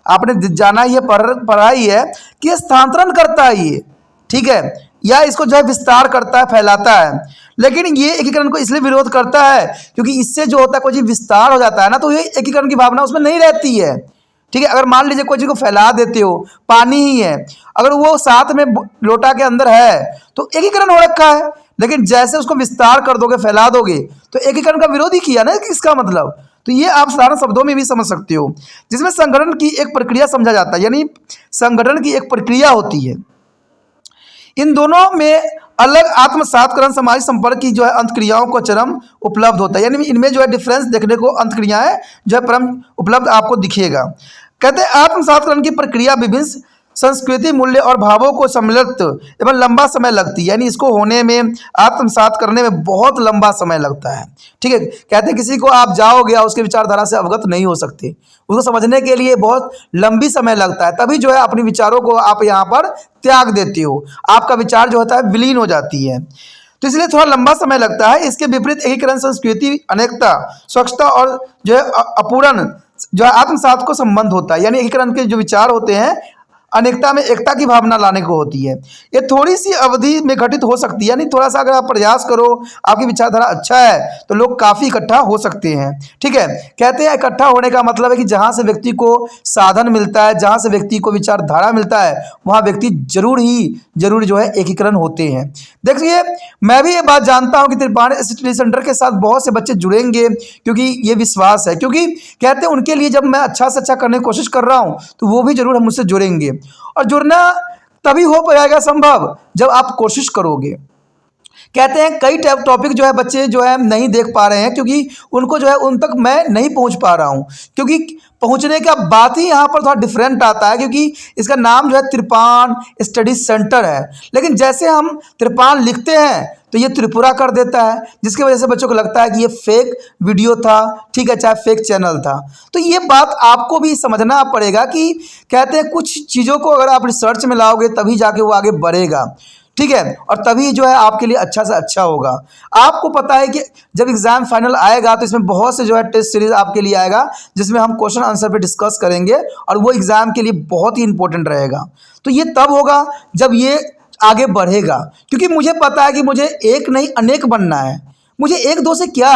आपने जाना ही है, पढ़ा ही है कि स्थानांतरण करता है ये, ठीक है, या इसको जो है विस्तार करता है, फैलाता है। लेकिन ये एकीकरण को इसलिए विरोध करता है क्योंकि इससे जो होता है कोई चीज़ विस्तार हो जाता है ना, तो ये एकीकरण की भावना उसमें नहीं रहती है। ठीक है, अगर मान लीजिए कोई चीज़ को फैला देते हो, पानी ही है, अगर वो साथ में लोटा के अंदर है तो एकीकरण हो रखा है, लेकिन जैसे उसको विस्तार कर दोगे, फैला दोगे, तो एकीकरण का विरोध ही किया ना इसका मतलब। तो ये आप साधारण शब्दों में भी समझ सकते हो, जिसमें संगठन की एक प्रक्रिया समझा जाता है। यानी संगठन की एक प्रक्रिया होती है। इन दोनों में अलग आत्मसातकरण सामाजिक संपर्क की जो है अंतक्रियाओं को चरम उपलब्ध होता है। यानी इनमें जो है डिफरेंस देखने को अंतक्रियाएं जो है परम उपलब्ध आपको दिखेगा। कहते हैं आत्मसातकरण की प्रक्रिया विभिन्न संस्कृति मूल्य और भावों को सम्मिलित एवं लंबा समय लगती है। यानी इसको होने में आत्मसात करने में बहुत लंबा समय लगता है। ठीक है, कहते हैं किसी को आप जाओगे उसके विचारधारा से अवगत नहीं हो सकते, उसको समझने के लिए बहुत लंबी समय लगता है, तभी जो है अपने विचारों को आप यहाँ पर त्याग देते हो, आपका विचार जो होता है विलीन हो जाती है, तो इसलिए थोड़ा लंबा समय लगता है। इसके विपरीत एकीकरण संस्कृति अनेकता स्वच्छता और जो है अपूर्ण जो है आत्मसात को संबंध होता है। यानी एकीकरण के जो विचार होते हैं अनेकता में एकता की भावना लाने को होती है। ये थोड़ी सी अवधि में घटित हो सकती है, यानी थोड़ा सा अगर आप प्रयास करो, आपकी विचारधारा अच्छा है तो लोग काफ़ी इकट्ठा हो सकते हैं। ठीक है, कहते हैं इकट्ठा होने का मतलब है कि जहाँ से व्यक्ति को साधन मिलता है, जहाँ से व्यक्ति को विचारधारा मिलता है, वहाँ व्यक्ति जरूर जो है एकीकरण होते हैं। देखिए मैं भी ये बात जानता हूँ कि त्रिपाणी स्टडी सेंटर के साथ बहुत से बच्चे जुड़ेंगे, क्योंकि ये विश्वास है, क्योंकि कहते हैं उनके लिए जब मैं अच्छा से अच्छा करने की कोशिश कर रहा हूँ तो वो भी जरूर मुझसे जुड़ेंगे। और जुड़ना तभी हो पाएगा संभव जब आप कोशिश करोगे। कहते हैं कई टॉपिक जो है बच्चे जो है नहीं देख पा रहे हैं, क्योंकि उनको जो है उन तक मैं नहीं पहुंच पा रहा हूं, क्योंकि पहुंचने का बात ही यहाँ पर थोड़ा डिफरेंट आता है, क्योंकि इसका नाम जो है त्रिपाण स्टडी सेंटर है, लेकिन जैसे हम त्रिपाण लिखते हैं तो ये त्रिपुरा कर देता है, जिसकी वजह से बच्चों को लगता है कि ये फेक वीडियो था, ठीक है, चाहे फेक चैनल था। तो ये बात आपको भी समझना पड़ेगा कि कहते हैं कुछ चीज़ों को अगर आप रिसर्च में लाओगे तभी जाके वो आगे बढ़ेगा। ठीक है, और तभी जो है आपके लिए अच्छा से अच्छा होगा। आपको पता है कि जब एग्ज़ाम फाइनल आएगा तो इसमें बहुत से जो है टेस्ट सीरीज आपके लिए आएगा, जिसमें हम क्वेश्चन आंसर पे डिस्कस करेंगे, और वो एग्ज़ाम के लिए बहुत ही इंपॉर्टेंट रहेगा। तो ये तब होगा जब ये आगे बढ़ेगा, क्योंकि मुझे पता है कि मुझे एक नहीं अनेक बनना है। मुझे एक दो से क्या,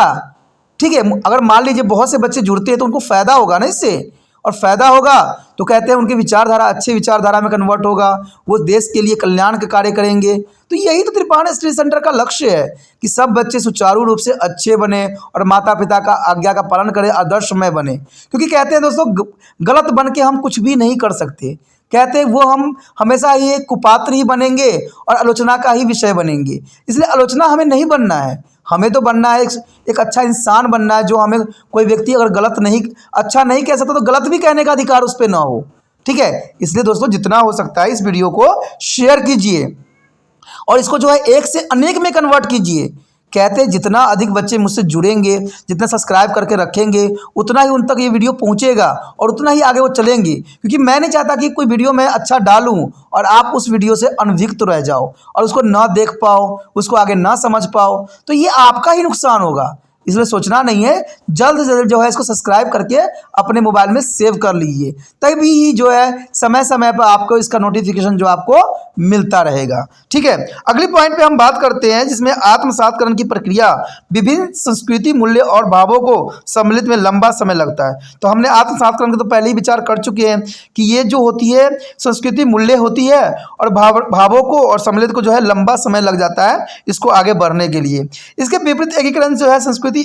ठीक है, अगर मान लीजिए बहुत से बच्चे जुड़ते हैं तो उनको फ़ायदा होगा ना इससे, और फ़ायदा होगा तो कहते हैं उनकी विचारधारा अच्छी विचारधारा में कन्वर्ट होगा, वो देश के लिए कल्याण के कार्य करेंगे। तो यही तो त्रिपाठी स्टडी सेंटर का लक्ष्य है कि सब बच्चे सुचारू रूप से अच्छे बने और माता पिता का आज्ञा का पालन करें, आदर्शमय बने। क्योंकि कहते हैं दोस्तों, गलत बन के हम कुछ भी नहीं कर सकते। कहते हैं वो हम हमेशा ही एक कुपात्र ही बनेंगे और आलोचना का ही विषय बनेंगे। इसलिए आलोचना हमें नहीं बनना है, हमें तो बनना है एक अच्छा इंसान बनना है, जो हमें कोई व्यक्ति अगर गलत नहीं अच्छा नहीं कह सकता तो गलत भी कहने का अधिकार उस पर ना हो। ठीक है, इसलिए दोस्तों जितना हो सकता है इस वीडियो को शेयर कीजिए और इसको जो है एक से अनेक में कन्वर्ट कीजिए। कहते हैं जितना अधिक बच्चे मुझसे जुड़ेंगे, जितना सब्सक्राइब करके रखेंगे, उतना ही उन तक ये वीडियो पहुंचेगा और उतना ही आगे वो चलेंगे। क्योंकि मैं नहीं चाहता कि कोई वीडियो मैं अच्छा डालूं और आप उस वीडियो से अनभिज्ञ रह जाओ और उसको ना देख पाओ, उसको आगे ना समझ पाओ, तो ये आपका ही नुकसान होगा। इसलिए सोचना नहीं है, जल्द से जल्द जो है इसको सब्सक्राइब करके अपने मोबाइल में सेव कर लीजिए, तभी ही जो है समय समय पर आपको इसका नोटिफिकेशन जो आपको मिलता रहेगा। ठीक है, अगली पॉइंट पे हम बात करते हैं जिसमें आत्मसातकरण की प्रक्रिया विभिन्न संस्कृति मूल्य और भावों को सम्मिलित में लंबा समय लगता है। तो हमने आत्मसातकरण का तो पहले ही विचार कर चुके हैं कि ये जो होती है संस्कृति मूल्य होती है और भावों को और सम्मिलित को जो है लंबा समय लग जाता है इसको आगे बढ़ने के लिए। इसके विपरीत एकीकरण जो है संस्कृति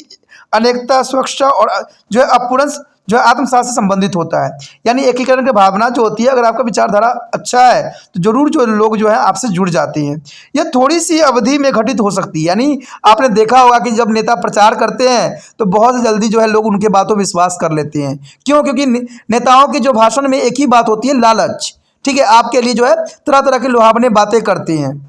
अनेकता सुरक्षा और जो है अपूर्णस जो है आत्मसात से संबंधित होता है। यानी एकीकरण की भावना जो होती है, अगर आपका विचारधारा अच्छा है तो जरूर जो लोग जो है आपसे जुड़ जाते हैं। यह थोड़ी सी अवधि में घटित हो सकती है। यानी आपने देखा होगा कि जब नेता प्रचार करते हैं तो बहुत जल्दी जो है लोग उनके बातों पर विश्वास कर लेते हैं। क्यों? क्योंकि नेताओं के जो भाषण में एक ही बात होती है, लालच। ठीक है, आपके लिए जो है तरह तरह की लुभावनी बातें करते हैं,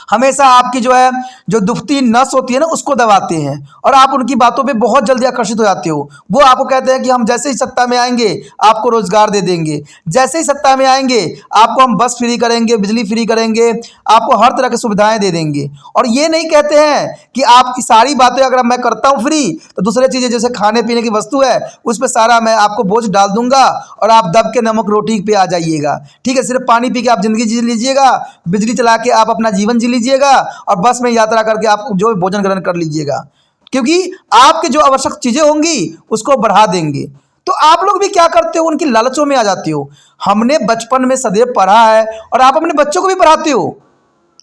हमेशा आपकी जो है जो दुखती नस होती है ना उसको दबाते हैं और आप उनकी बातों पे बहुत जल्दी आकर्षित हो जाते हो। वो आपको कहते हैं कि हम जैसे ही सत्ता में आएंगे आपको रोजगार दे देंगे, जैसे ही सत्ता में आएंगे आपको हम बस फ्री करेंगे, बिजली फ्री करेंगे, आपको हर तरह की सुविधाएं दे देंगे। और ये नहीं कहते हैं कि आप सारी बातें अगर मैं करता हूँ फ्री तो दूसरे चीज़ें जैसे खाने पीने की वस्तु है उस पर सारा मैं आपको बोझ डाल दूंगा और आप दब के नमक रोटी पे आ जाइएगा। ठीक है, सिर्फ पानी पी के आप जिंदगी जी लीजिएगा, बिजली चला के आप अपना जीवन जी लीजिएगा और बस में यात्रा करके आप जो भोजन ग्रहण कर लीजिएगा, क्योंकि आपके जो आवश्यक चीजें होंगी उसको बढ़ा देंगे। तो आप लोग भी क्या करते हो, उनकी लालचों में आ जाते हो। हमने बचपन में सदैव पढ़ा है और आप अपने बच्चों को भी पढ़ाते हो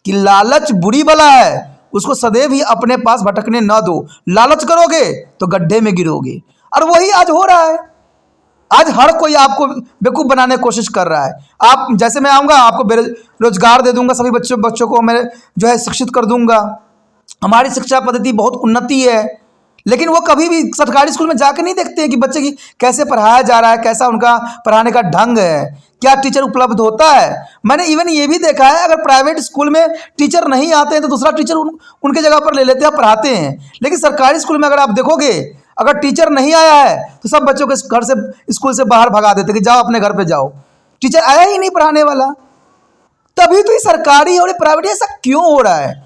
कि लालच बुरी बला है, उसको सदैव ही अपने पास भटकने ना दो। लालच करोगे तो गड्ढे में गिरोगे। और वही आज हो रहा है। आज हर कोई आपको बेवकूफ़ बनाने की कोशिश कर रहा है। आप जैसे मैं आऊँगा आपको रोजगार दे दूंगा, सभी बच्चों को मैं जो है शिक्षित कर दूंगा। हमारी शिक्षा पद्धति बहुत उन्नति है, लेकिन वो कभी भी सरकारी स्कूल में जाकर नहीं देखते हैं कि बच्चे की कैसे पढ़ाया जा रहा है, कैसा उनका पढ़ाने का ढंग है, क्या टीचर उपलब्ध होता है। मैंने इवन ये भी देखा है, अगर प्राइवेट स्कूल में टीचर नहीं आते हैं तो दूसरा टीचर उनके जगह पर ले लेते हैं, पढ़ाते हैं। लेकिन सरकारी स्कूल में अगर आप देखोगे, अगर टीचर नहीं आया है तो सब बच्चों के घर से स्कूल से बाहर भगा देते कि जाओ अपने घर पे जाओ, टीचर आया ही नहीं पढ़ाने वाला। तभी तो ये सरकारी और प्राइवेट ऐसा क्यों हो रहा है?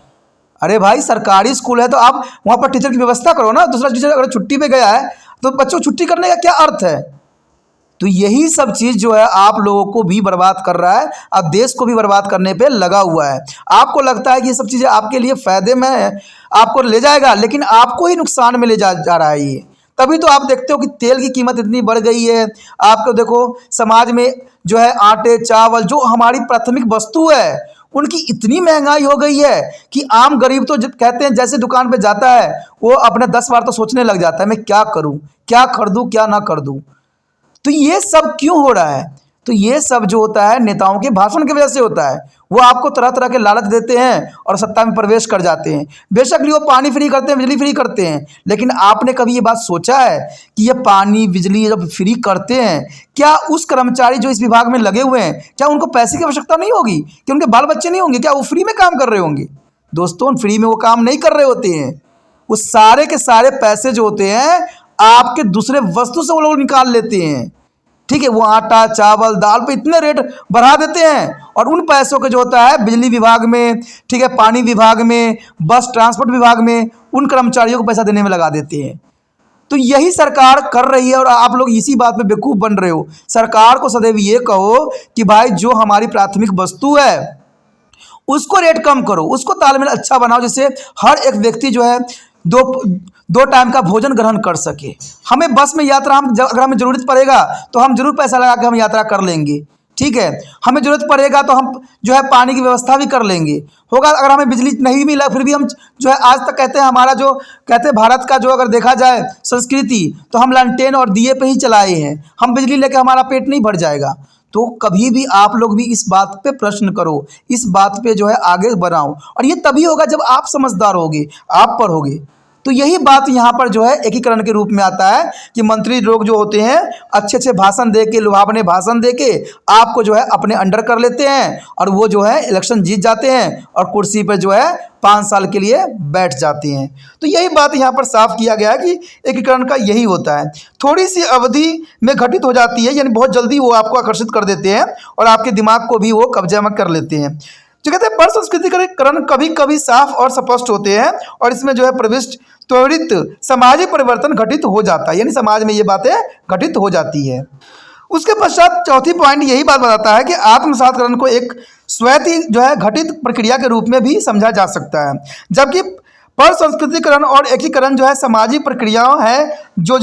अरे भाई, सरकारी स्कूल है तो आप वहाँ पर टीचर की व्यवस्था करो ना। दूसरा टीचर अगर छुट्टी पे गया है तो बच्चों को छुट्टी करने का क्या अर्थ है? तो यही सब चीज़ जो है आप लोगों को भी बर्बाद कर रहा है, अब देश को भी बर्बाद करने पे लगा हुआ है। आपको लगता है कि ये सब चीज़ें आपके लिए फ़ायदे में है, आपको ले जाएगा, लेकिन आपको ही नुकसान में ले जा रहा है ये। तभी तो आप देखते हो कि तेल की कीमत इतनी बढ़ गई है। आपको देखो समाज में जो है आटे चावल जो हमारी प्राथमिक वस्तु है उनकी इतनी महंगाई हो गई है कि आम गरीब तो कहते हैं जैसे दुकान पे जाता है वो अपने 10 बार तो सोचने लग जाता है, मैं क्या करूं, क्या खरीदूं, क्या ना खरीदूं। तो ये सब क्यों हो रहा है? तो ये सब जो होता है नेताओं के भाषण की वजह से होता है। वो आपको तरह तरह के लालच देते हैं और सत्ता में प्रवेश कर जाते हैं। बेशक वो पानी फ्री करते हैं, बिजली फ्री करते हैं, लेकिन आपने कभी ये बात सोचा है कि ये पानी बिजली जब फ्री करते हैं, क्या उस कर्मचारी जो इस विभाग में लगे हुए हैं, क्या उनको पैसे की आवश्यकता नहीं होगी? कि उनके बाल बच्चे नहीं होंगे? क्या वो फ्री में काम कर रहे होंगे? दोस्तों, फ्री में वो काम नहीं कर रहे होते हैं। वो सारे के सारे पैसे जो होते हैं आपके दूसरे वस्तु से वो लोग निकाल लेते हैं। ठीक है, वो आटा चावल दाल पे इतने रेट बढ़ा देते हैं और उन पैसों के जो होता है बिजली विभाग में, ठीक है, पानी विभाग में, बस ट्रांसपोर्ट विभाग में उन कर्मचारियों को पैसा देने में लगा देते हैं। तो यही सरकार कर रही है और आप लोग इसी बात पे बेवकूफ़ बन रहे हो। सरकार को सदैव ये कहो कि भाई जो हमारी प्राथमिक वस्तु है उसको रेट कम करो, उसको तालमेल अच्छा बनाओ, जिससे हर एक व्यक्ति जो है दो दो टाइम का भोजन ग्रहण कर सके। हमें बस में यात्रा अगर हमें ज़रूरत पड़ेगा तो हम जरूर पैसा लगा के हम यात्रा कर लेंगे, ठीक है। हमें ज़रूरत पड़ेगा तो हम जो है पानी की व्यवस्था भी कर लेंगे, होगा। अगर हमें बिजली नहीं मिला फिर भी हम जो है, आज तक कहते हैं हमारा जो कहते हैं भारत का जो अगर देखा जाए संस्कृति, तो हम लालटेन और दिए पे ही चलाए हैं। हम बिजली लेकर हमारा पेट नहीं भर जाएगा। तो कभी भी आप लोग भी इस बात पे प्रश्न करो, इस बात पे जो है आगे बढ़ाओ, और ये तभी होगा जब आप समझदार होगे, आप पर होगे। तो यही बात यहाँ पर जो है एकीकरण के रूप में आता है कि मंत्री लोग जो होते हैं अच्छे अच्छे भाषण दे के, लुभावने भाषण दे के आपको जो है अपने अंडर कर लेते हैं, और वो जो है इलेक्शन जीत जाते हैं और कुर्सी पर जो है 5 साल के लिए बैठ जाते हैं। तो यही बात यहाँ पर साफ किया गया है कि एकीकरण का यही होता है, थोड़ी सी अवधि में घटित हो जाती है, यानी बहुत जल्दी वो आपको आकर्षित कर देते हैं और आपके दिमाग को भी वो कब्जे में कर लेते हैं। जो कहते हैं पर संस्कृतिकरण कभी कभी साफ और स्पष्ट होते हैं, और इसमें जो है प्रविष्ट त्वरित सामाजिक परिवर्तन घटित हो जाता है, यानी समाज में ये बातें घटित हो जाती है। उसके पश्चात चौथी पॉइंट यही बात बताता है कि आत्मसातकरण को एक स्वैत जो है घटित प्रक्रिया के रूप में भी समझा जा सकता है, जबकि पर संस्कृतिकरण और एकीकरण जो है सामाजिक प्रक्रियाओं है जो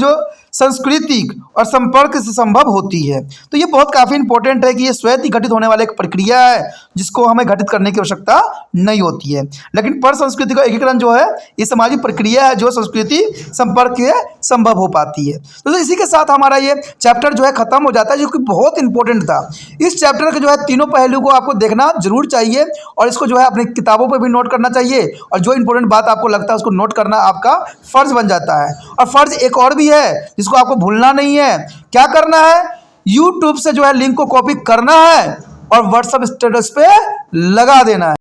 सांस्कृतिक और संपर्क से संभव होती है। तो ये बहुत काफ़ी इंपॉर्टेंट है कि ये स्वयं ही घटित होने वाला एक प्रक्रिया है जिसको हमें घटित करने की आवश्यकता नहीं होती है। लेकिन पर सांस्कृतिक और एकीकरण जो है ये सामाजिक प्रक्रिया है जो संस्कृति संपर्क से संभव हो पाती है। तो इसी के साथ हमारा ये चैप्टर जो है खत्म हो जाता है, जो कि बहुत इंपॉर्टेंट था। इस चैप्टर के जो है तीनों पहलू को आपको देखना जरूर चाहिए, और इसको जो है अपनी किताबों पर भी नोट करना चाहिए, और जो इंपॉर्टेंट बात आपको लगता है उसको नोट करना आपका फर्ज बन जाता है। और फर्ज एक और भी है जिसको आपको भूलना नहीं है। क्या करना है? YouTube से जो है लिंक को कॉपी करना है और व्हाट्सएप स्टेटस पे लगा देना है।